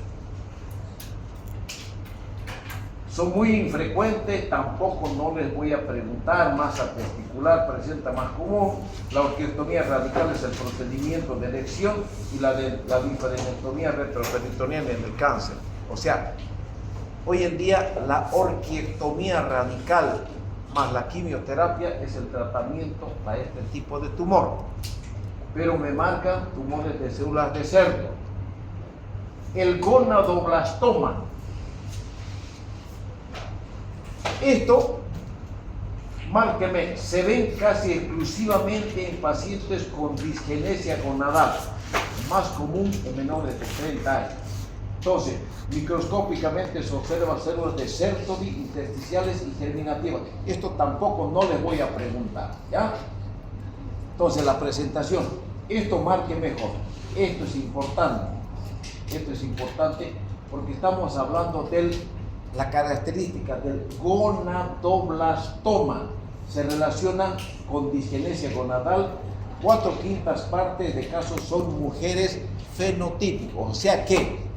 son muy infrecuentes, tampoco no les voy a preguntar. Masa testicular presenta más común. La orquiectomía radical es el procedimiento de elección y la linfadenectomía retroperitoneal en el cáncer. O sea, hoy en día la orquiectomía radical más la quimioterapia es el tratamiento para este tipo de tumor. Pero me marcan tumores de células de cerdo. El gonadoblastoma. Esto, márqueme, se ven casi exclusivamente en pacientes con disgenesia gonadal, más común en menores de 30 años. Entonces, microscópicamente se observan células de Sertoli, intersticiales y germinativas. Esto tampoco no les voy a preguntar, ¿ya? Entonces, la presentación, esto marque mejor. Esto es importante. Esto es importante porque estamos hablando de la característica del gonadoblastoma. Se relaciona con disgenesia gonadal. 4/5 partes de casos son mujeres fenotípicos. O sea que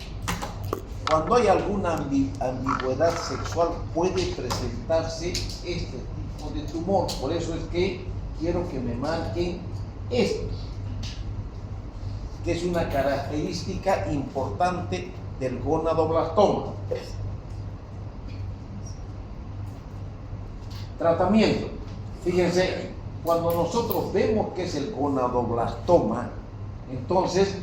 cuando hay alguna ambigüedad sexual puede presentarse este tipo de tumor. Por eso es que quiero que me marquen esto, que es una característica importante del gonadoblastoma. Tratamiento. Fíjense, cuando nosotros vemos que es el gonadoblastoma, entonces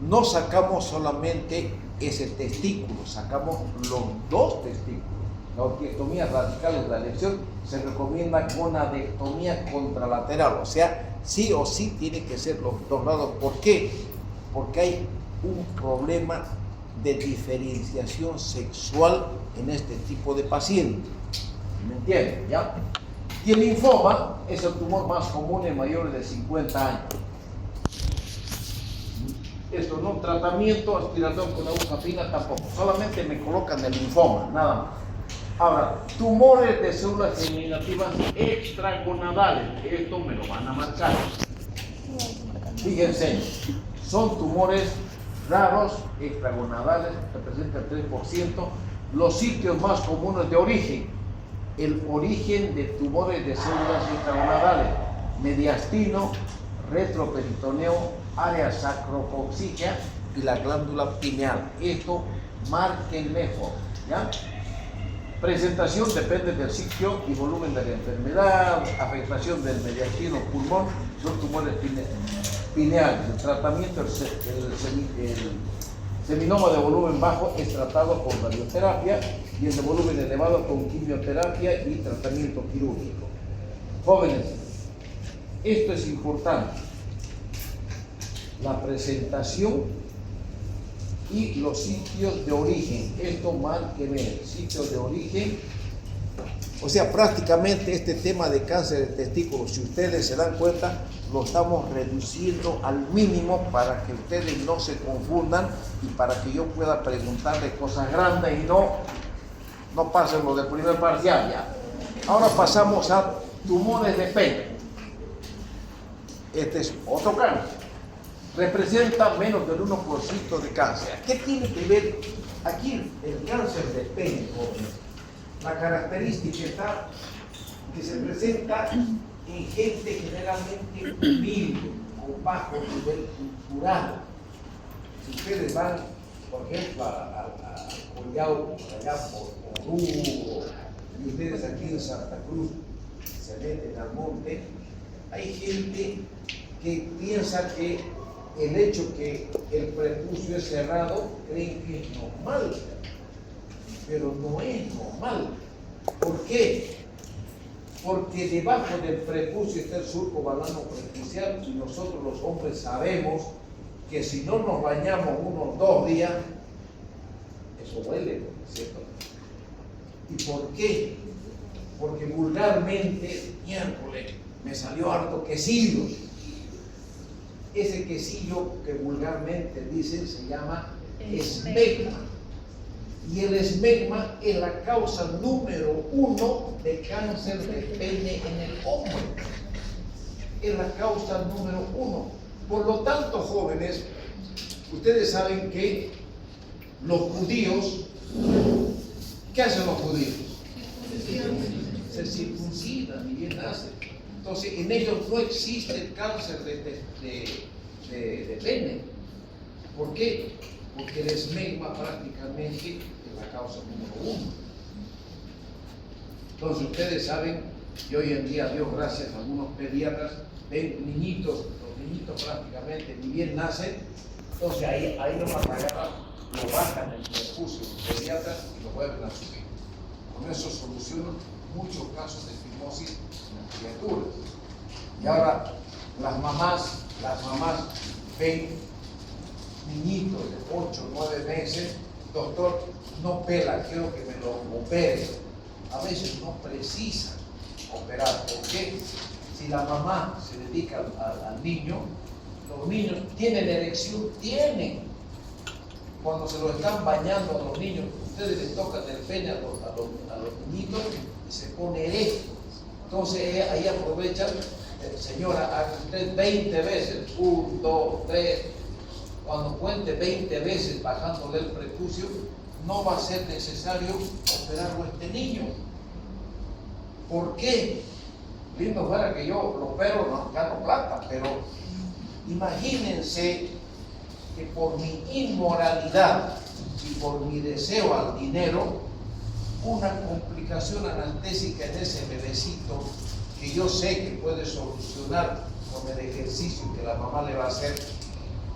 no sacamos solamente ese testículo, sacamos los dos testículos. La orquiectomía radical es la elección, se recomienda gonadectomía contralateral, o sea, sí o sí tiene que ser los dos lados. ¿Por qué? Porque hay un problema de diferenciación sexual en este tipo de pacientes. ¿Me entienden? ¿Ya? Y el linfoma es el tumor más común en mayores de 50 años. Esto no, tratamiento, aspiración con aguja fina tampoco, solamente me colocan el linfoma, nada más. Ahora, tumores de células germinativas extragonadales, esto me lo van a marcar. Fíjense, son tumores raros, extragonadales, representa el 3%. Los sitios más comunes de origen, el origen de tumores de células extragonadales, mediastino, retroperitoneo, área sacrococcígea y la glándula pineal. Esto marquen mejor, ¿ya? Presentación depende del sitio y volumen de la enfermedad, afectación del mediastino, pulmón, son tumores pineales. El tratamiento, el seminoma de volumen bajo es tratado con radioterapia y el de volumen elevado con quimioterapia y tratamiento quirúrgico. Jóvenes, esto es importante. La presentación y los sitios de origen. Esto márqueme, sitios de origen. O sea, prácticamente este tema de cáncer de testículos, si ustedes se dan cuenta, lo estamos reduciendo al mínimo para que ustedes no se confundan y para que yo pueda preguntarle cosas grandes y no pasen lo del primer parcial ya. Ahora pasamos a tumores de pene. Este es otro cáncer. Representa menos del 1% de cáncer. ¿Qué tiene que ver aquí el cáncer de pene, jóvenes? La característica está que se presenta en gente generalmente humilde, con bajo nivel cultural. Si ustedes van, por ejemplo, a Collao, por allá por Oruro, y ustedes aquí en Santa Cruz se meten al monte, hay gente que piensa que el hecho que el prepucio es cerrado, creen que es normal, pero no es normal. ¿Por qué? Porque debajo del prepucio está el surco balano prepucial y nosotros los hombres sabemos que si no nos bañamos unos 2 días, eso duele, ¿cierto? ¿Y por qué? Porque vulgarmente, miércoles, me salió harto quesillo. Ese quesillo que vulgarmente dicen se llama esmegma. Y el esmegma es la causa número 1 de cáncer de pene en el hombre. Es la causa número 1. Por lo tanto, jóvenes, ustedes saben que los judíos, ¿Qué hacen los judíos? Se circuncidan y bien nacen. Entonces, en ellos no existe el cáncer de pene. ¿Por qué? Porque el esmegma prácticamente es la causa número uno. Entonces, ustedes saben que hoy en día, Dios gracias, algunos pediatras ven niñitos, los niñitos prácticamente ni bien nacen, entonces ahí nomás agarran, lo bajan el perfuso de pediatras y lo vuelven a subir. Con eso solucionan muchos casos de fimosis en las criaturas. Y ahora las mamás ven niñitos de 8 o 9 meses, doctor, no pela, quiero que me lo opere. A veces no precisa operar. ¿Por qué? Si la mamá se dedica al niño, los niños tienen erección, tienen. Cuando se lo están bañando a los niños, ustedes les tocan el pene a los niñitos y se pone erecto. Entonces ahí aprovechan, señora, haga usted 20 veces, 1, 2, 3, cuando cuente 20 veces bajándole el prepucio, no va a ser necesario operarlo a este niño. ¿Por qué? Lindo fuera que yo lo opero, no gano plata, pero imagínense que por mi inmoralidad y por mi deseo al dinero, una complicación anestésica en ese bebecito que yo sé que puede solucionar con el ejercicio que la mamá le va a hacer.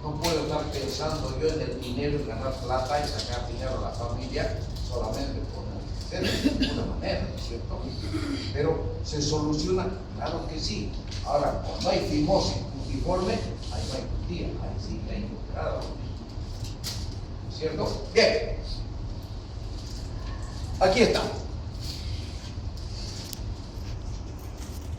No puedo estar pensando yo en el dinero y ganar plata y sacar dinero a la familia solamente por hacerlo de alguna manera, ¿no es cierto? Pero se soluciona, claro que sí. Ahora, cuando hay fimosis multiforme, ahí no hay judía, ahí sí hay que operar, ¿cierto? Bien. Aquí está.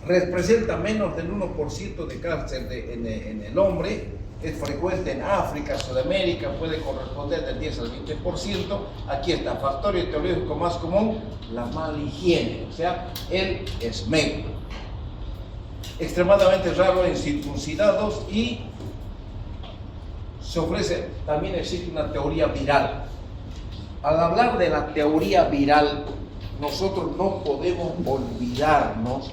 Representa menos del 1% de cáncer en el hombre. Es frecuente en África, Sudamérica, puede corresponder del 10 al 20%. Aquí está, factor etiológico más común, la mala higiene, o sea, el esmegma. Extremadamente raro en circuncidados y se ofrece, también existe una teoría viral. Al hablar de la teoría viral, nosotros no podemos olvidarnos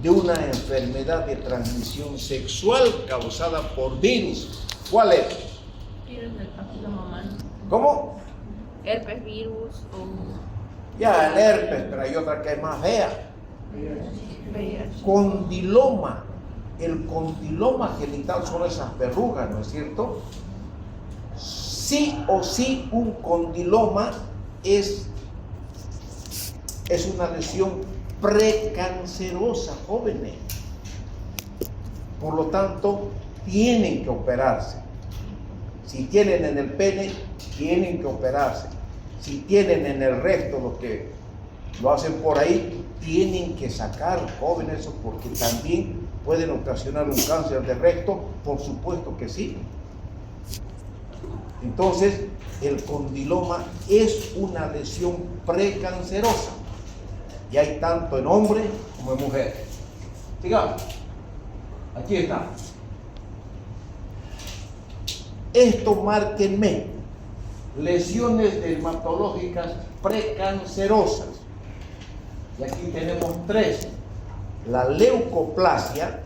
de una enfermedad de transmisión sexual causada por virus. ¿Cuál es? Virus del papiloma humano. ¿Cómo? Herpes virus o Ya, el herpes, pero hay otra que es más fea. VIH. Condiloma. El condiloma genital son esas verrugas, ¿no es cierto? Sí o sí, un condiloma es una lesión precancerosa, jóvenes. Por lo tanto, tienen que operarse. Si tienen en el pene, tienen que operarse. Si tienen en el recto, los que lo hacen por ahí, tienen que sacar, jóvenes, porque también pueden ocasionar un cáncer de recto, por supuesto que sí. Entonces, el condiloma es una lesión precancerosa. Y hay tanto en hombres como en mujeres. Sigamos. Aquí está. Esto márquenme. Lesiones dermatológicas precancerosas. Y aquí tenemos 3. La leucoplasia,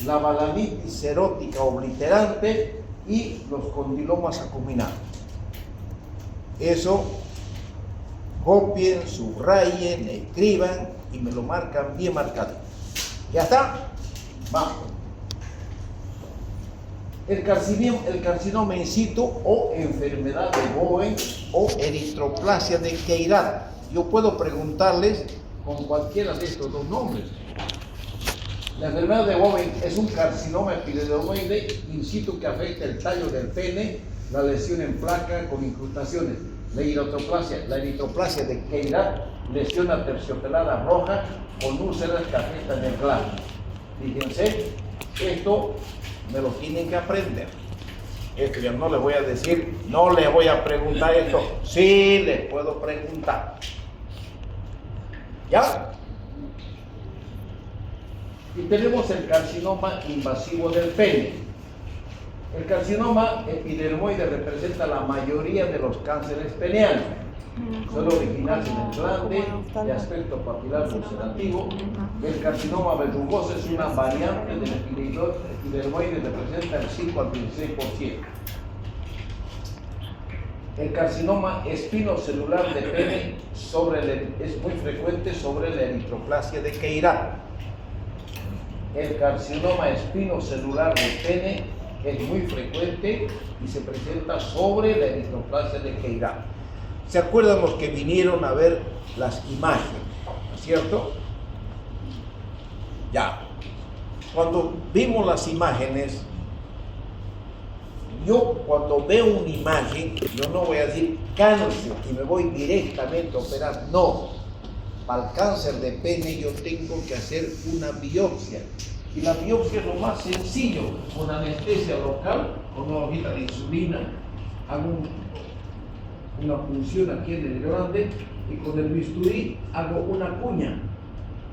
la balanitis serótica obliterante y los condilomas acuminados. Eso copien, subrayen, escriban y me lo marcan bien marcado. ¿Ya está? Vamos. El carcinoma in situ o enfermedad de Bowen o eritroplasia de Queyrat. Yo puedo preguntarles con cualquiera de estos dos nombres. La enfermedad de Bowen es un carcinoma epidermoide in situ que afecta el tallo del pene, la lesión en placa con incrustaciones. La eritroplasia de Queyrat, lesión aterciopelada roja con úlceras que afectan el glande. Fíjense, esto me lo tienen que aprender. Esto ya no les voy a decir, no les voy a preguntar esto. Sí les puedo preguntar. ¿Ya? Y tenemos el carcinoma invasivo del pene. El carcinoma epidermoide representa la mayoría de los cánceres peneales. Suelo originarse en el glande de aspecto papilar ulcerativo. El carcinoma verrugoso es una variante del epidermoide, representa el 5 al 16%. El carcinoma espinocelular de pene es muy frecuente sobre la eritroplasia de Queyrat. El carcinoma espinocelular de pene es muy frecuente y se presenta sobre la eritroplasia de Queyrat. ¿Se acuerdan los que vinieron a ver las imágenes? ¿No es cierto? Ya. Cuando vimos las imágenes, yo cuando veo una imagen, yo no voy a decir cáncer y me voy directamente a operar. No. Para el cáncer de pene yo tengo que hacer una biopsia. Y la biopsia es lo más sencillo. Con anestesia local, con una hojita de insulina, hago una punción aquí en el glande y con el bisturí hago una cuña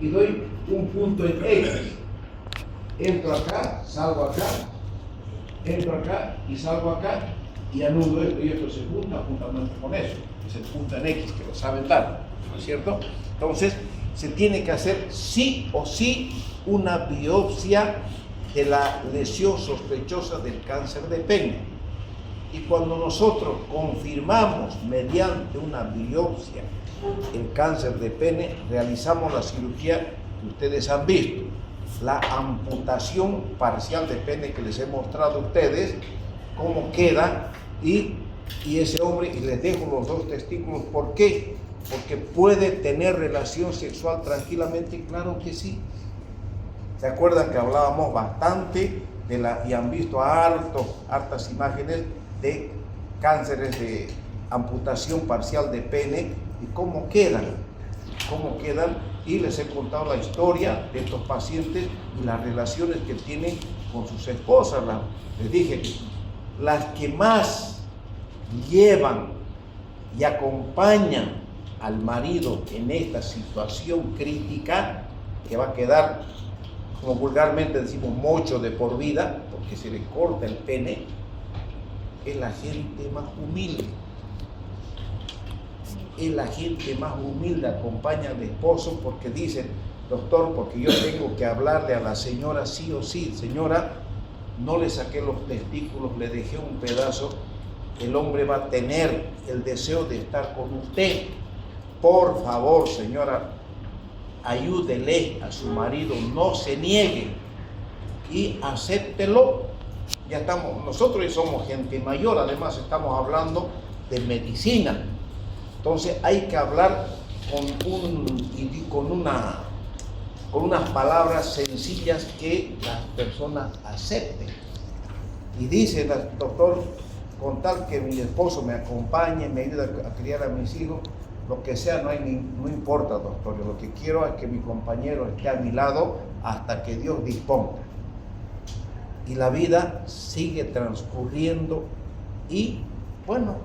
y doy un punto en X. Entro acá, salgo acá, entro acá y salgo acá y anudo esto y esto se junta juntamente con eso. Es el punto en X que lo saben dar, ¿no es cierto? Entonces se tiene que hacer sí o sí una biopsia de la lesión sospechosa del cáncer de pene. Y cuando nosotros confirmamos mediante una biopsia el cáncer de pene, realizamos la cirugía que ustedes han visto, la amputación parcial de pene que les he mostrado a ustedes, cómo queda, y ese hombre, y les dejo los dos testículos. ¿Por qué? Porque puede tener relación sexual tranquilamente, claro que sí. ¿Se acuerdan que hablábamos bastante y han visto hartas imágenes de cánceres de amputación parcial de pene y cómo quedan, y les he contado la historia de estos pacientes y las relaciones que tienen con sus esposas. Les dije, las que más llevan y acompañan al marido en esta situación crítica, que va a quedar, como vulgarmente decimos, mocho de por vida, porque se le corta el pene, es la gente más humilde. Es la gente más humilde, acompaña al esposo porque dicen, doctor, porque yo tengo que hablarle a la señora sí o sí. Señora, no le saqué los testículos, le dejé un pedazo. El hombre va a tener el deseo de estar con usted. Por favor, señora, ayúdele a su marido, no se niegue y acéptelo. Ya estamos, nosotros ya somos gente mayor, además estamos hablando de medicina. Entonces hay que hablar con unas palabras sencillas que las personas acepten. Y dice el doctor, con tal que mi esposo me acompañe, me ayude a criar a mis hijos, lo que sea, no importa, doctor. Yo lo que quiero es que mi compañero esté a mi lado hasta que Dios disponga. Y la vida sigue transcurriendo y, bueno,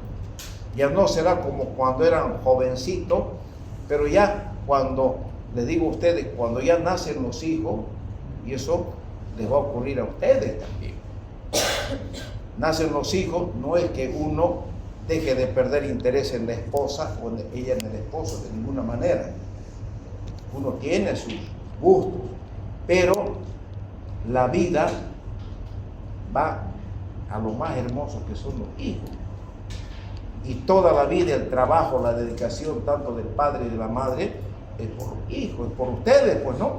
ya no será como cuando eran jovencitos, pero ya cuando, les digo a ustedes, cuando ya nacen los hijos, y eso les va a ocurrir a ustedes también. Nacen los hijos, no es que uno deje de perder interés en la esposa o ella en el esposo, de ninguna manera. Uno tiene sus gustos, pero la vida va a lo más hermoso que son los hijos. Y toda la vida, el trabajo, la dedicación tanto del padre y de la madre es por los hijos, es por ustedes, pues, ¿no?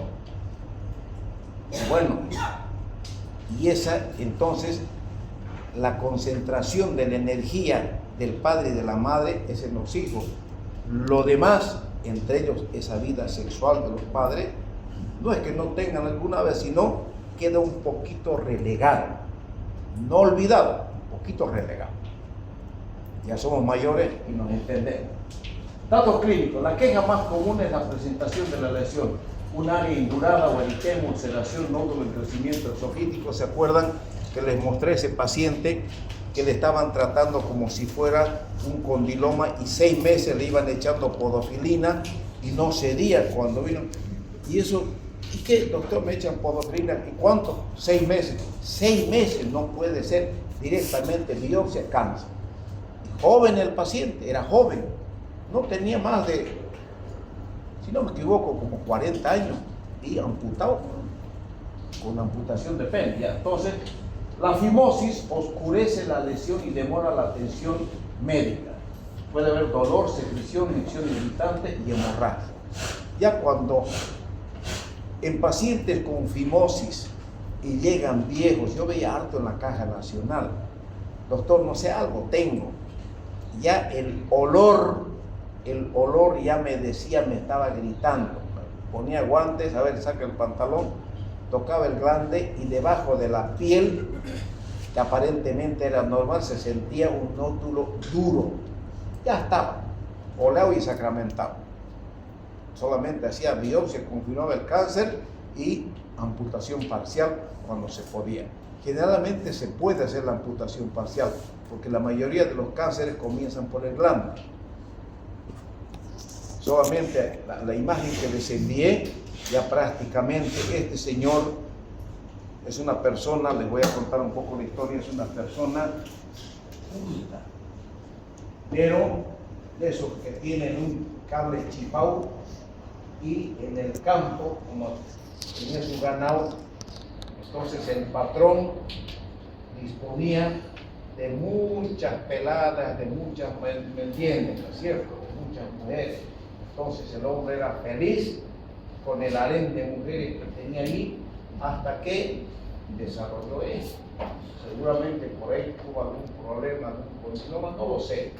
Bueno, y esa entonces la concentración de la energía del padre y de la madre es en los hijos. Lo demás, entre ellos esa vida sexual de los padres, no es que no tengan alguna vez, sino queda un poquito relegado. No olvidado, un poquito relegado. Ya somos mayores y nos entendemos. Datos clínicos. La queja más común es la presentación de la lesión. Un área indurada o eritema, ulceración, nódulo en crecimiento exofítico. ¿Se acuerdan que les mostré ese paciente que le estaban tratando como si fuera un condiloma y 6 meses le iban echando podofilina y no cedía cuando vino? Y eso, ¿y qué, doctor? Me echan podofilina. ¿Y cuánto? 6 meses. 6 meses no puede ser directamente biopsia, cáncer. Joven el paciente, era joven. no tenía más de, si no me equivoco, como 40 años y amputado, con amputación de pene. Ya. Entonces, la fimosis oscurece la lesión y demora la atención médica. Puede haber dolor, secreción, infección irritante y hemorragia. Ya cuando en pacientes con fimosis y llegan viejos, yo veía harto en la Caja Nacional, doctor, no sé, algo tengo. Ya el olor ya me decía, me estaba gritando. Ponía guantes, a ver, saca el pantalón, tocaba el glande y debajo de la piel, que aparentemente era normal, se sentía un nódulo duro. Ya estaba, oleado y sacramentado. Solamente hacía biopsia, confirmaba el cáncer y amputación parcial cuando se podía. Generalmente se puede hacer la amputación parcial, porque la mayoría de los cánceres comienzan por el glande. Solamente la imagen que les envié, ya prácticamente este señor es una persona, les voy a contar un poco la historia, es una persona culta, pero de esos que tienen un cable chipao y en el campo, como tenía su ganado, entonces el patrón disponía de muchas peladas, de muchas, ¿me entienden? ¿No es cierto? De muchas mujeres. Entonces el hombre era feliz con el harén de mujeres que tenía ahí hasta que desarrolló eso. Seguramente por ahí tuvo algún problema, algún condiloma, no lo sé,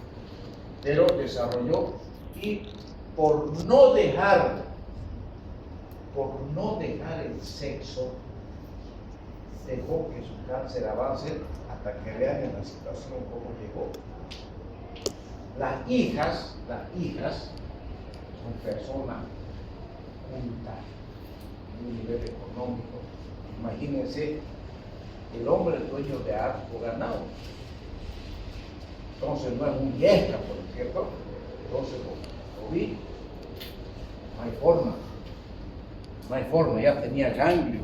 pero desarrolló y por no dejar el sexo, dejó que su cáncer avance hasta que vean en la situación cómo llegó. Las hijas son personas cultas, en un nivel económico. Imagínense, el hombre es dueño de harto ganado. Entonces no es un yesca, por ejemplo. Entonces lo vi. No hay forma, ya tenía ganglio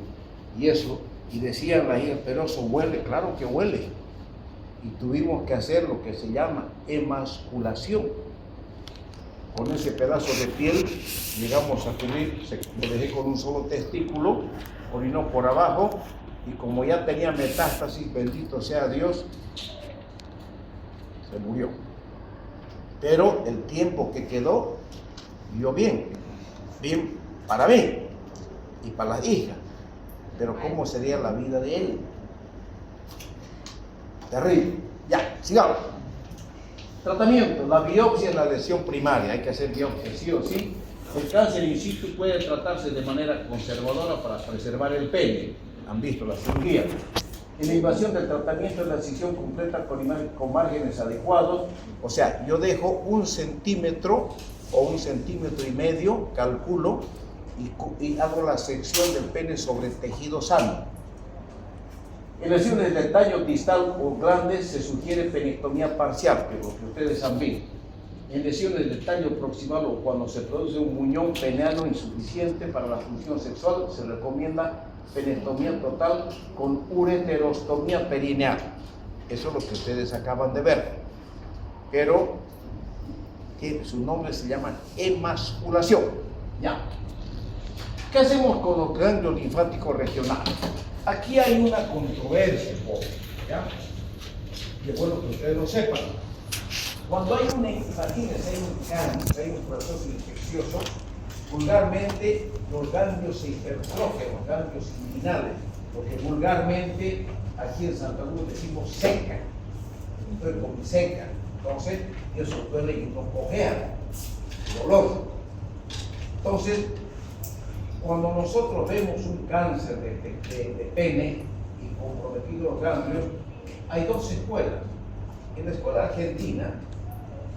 y eso. Y decían las hijas, pero eso huele, claro que huele. Y tuvimos que hacer lo que se llama emasculación. Con ese pedazo de piel llegamos a cubrir, lo dejé con un solo testículo, orinó por abajo y como ya tenía metástasis, bendito sea Dios, se murió. Pero el tiempo que quedó, vivió bien para mí y para las hijas. Pero ¿cómo sería la vida de él? Terrible. Ya, sigamos. Tratamiento. La biopsia es la lesión primaria. Hay que hacer biopsia, sí o sí. El cáncer in situ puede tratarse de manera conservadora para preservar el pene. Han visto la cirugía. En la invasión del tratamiento es la incisión completa con márgenes adecuados. O sea, yo dejo 1 centímetro o 1,5 centímetros, calculo, y hago la sección del pene sobre el tejido sano. En lesiones del tallo distal o glande se sugiere penectomía parcial, que es lo que ustedes han visto. En lesiones del tallo proximal o cuando se produce un muñón peneano insuficiente para la función sexual, se recomienda penectomía total con ureterostomía perineal. Eso es lo que ustedes acaban de ver. Pero que su nombre se llama emasculación. Ya. ¿Qué hacemos con los ganglios linfáticos regionales? Aquí hay una controversia, ¿ya? Y es bueno que ustedes lo sepan. Cuando hay imagínense, hay un cáncer, hay un proceso infeccioso, vulgarmente los ganglios se hipertrofian, los ganglios inguinales, porque vulgarmente aquí en Santa Cruz decimos seca, entonces como seca, entonces eso duele y no cojea, dolor. Entonces, cuando nosotros vemos un cáncer de pene y comprometidos los ganglios, hay 2 escuelas. En la escuela argentina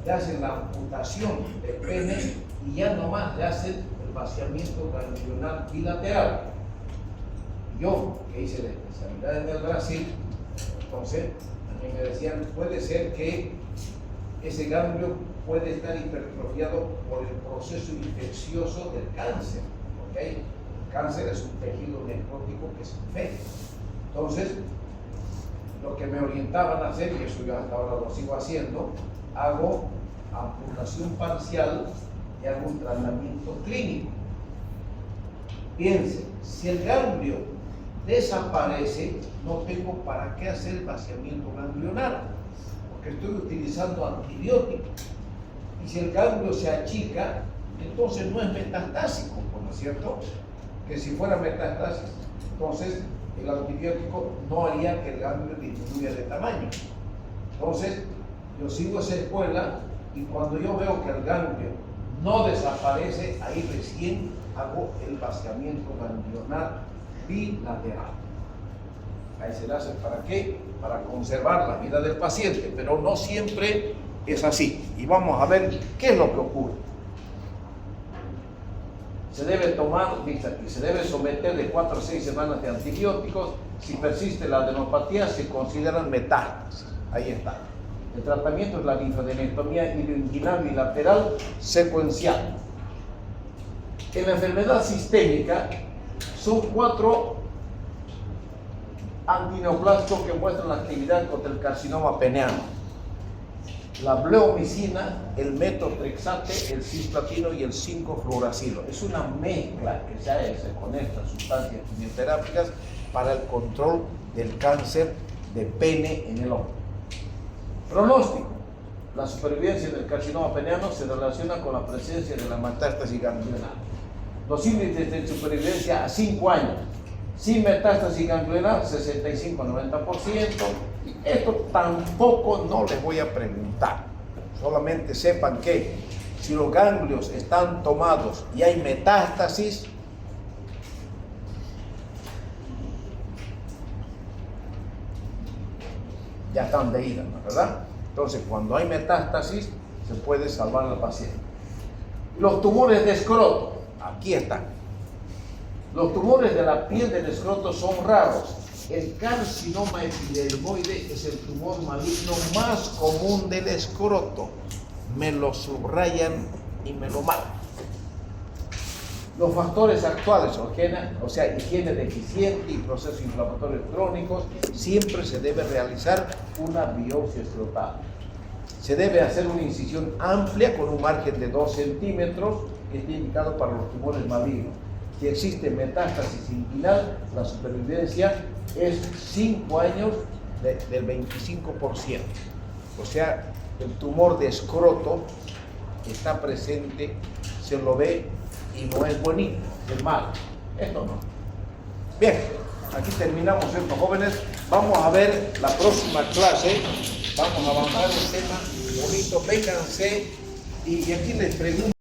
le hacen la amputación del pene y ya nomás le hacen el vaciamiento ganglionar bilateral. Yo, que hice la especialidad en el Brasil, entonces a mí me decían, puede ser que ese ganglio puede estar hipertrofiado por el proceso infeccioso del cáncer. ¿Okay? El cáncer es un tejido necrótico que se infecta. Entonces, lo que me orientaban a hacer, y eso yo hasta ahora lo sigo haciendo, hago amputación parcial y hago un tratamiento clínico. Piensen, si el ganglio desaparece, no tengo para qué hacer vaciamiento ganglionar, porque estoy utilizando antibióticos. Y si el ganglio se achica, entonces no es metastásico, ¿no es cierto? Que si fuera metástasis, entonces el antibiótico no haría que el ganglio disminuya de tamaño. Entonces, yo sigo esa escuela y cuando yo veo que el ganglio no desaparece, ahí recién hago el vaciamiento ganglionar bilateral. Ahí se le hace ¿para qué? Para conservar la vida del paciente, pero no siempre es así. Y vamos a ver qué es lo que ocurre. Se debe tomar, dice aquí, se debe someter de 4 a 6 semanas de antibióticos. Si persiste la adenopatía, se consideran metástasis. Ahí está. El tratamiento es la linfadenectomía ilioinguinal bilateral secuencial. En la enfermedad sistémica son 4 antineoplásticos que muestran la actividad contra el carcinoma peneano: la bleomicina, el metotrexate, el cisplatino y el 5-fluoracilo. Es una mezcla que se hace con estas sustancias quimioterápicas para el control del cáncer de pene en el hombre. Pronóstico: la supervivencia del carcinoma peneano se relaciona con la presencia de la metástasis ganglionar. Los índices de supervivencia a 5 años, sin metástasis ganglionar, 65-90%. Esto tampoco no les voy a preguntar. Solamente sepan que si los ganglios están tomados y hay metástasis, ya están de ida, ¿verdad? Entonces, cuando hay metástasis, se puede salvar al paciente. Los tumores de escroto, aquí están. Los tumores de la piel del escroto son raros. El carcinoma epidermoide es el tumor maligno más común del escroto. Me lo subrayan y me lo marcan. Los factores actuales, o sea, higiene deficiente y procesos inflamatorios crónicos, siempre se debe realizar una biopsia escrotal. Se debe hacer una incisión amplia con un margen de 2 centímetros, que está indicado para los tumores malignos. Si existe metástasis inguinal, la supervivencia es 5 años del 25%. O sea, el tumor de escroto está presente, se lo ve y no es bonito, es malo. Esto no. Bien, aquí terminamos esto, jóvenes. Vamos a ver la próxima clase. Vamos a avanzar un tema bonito. Vénganse y aquí les pregunto.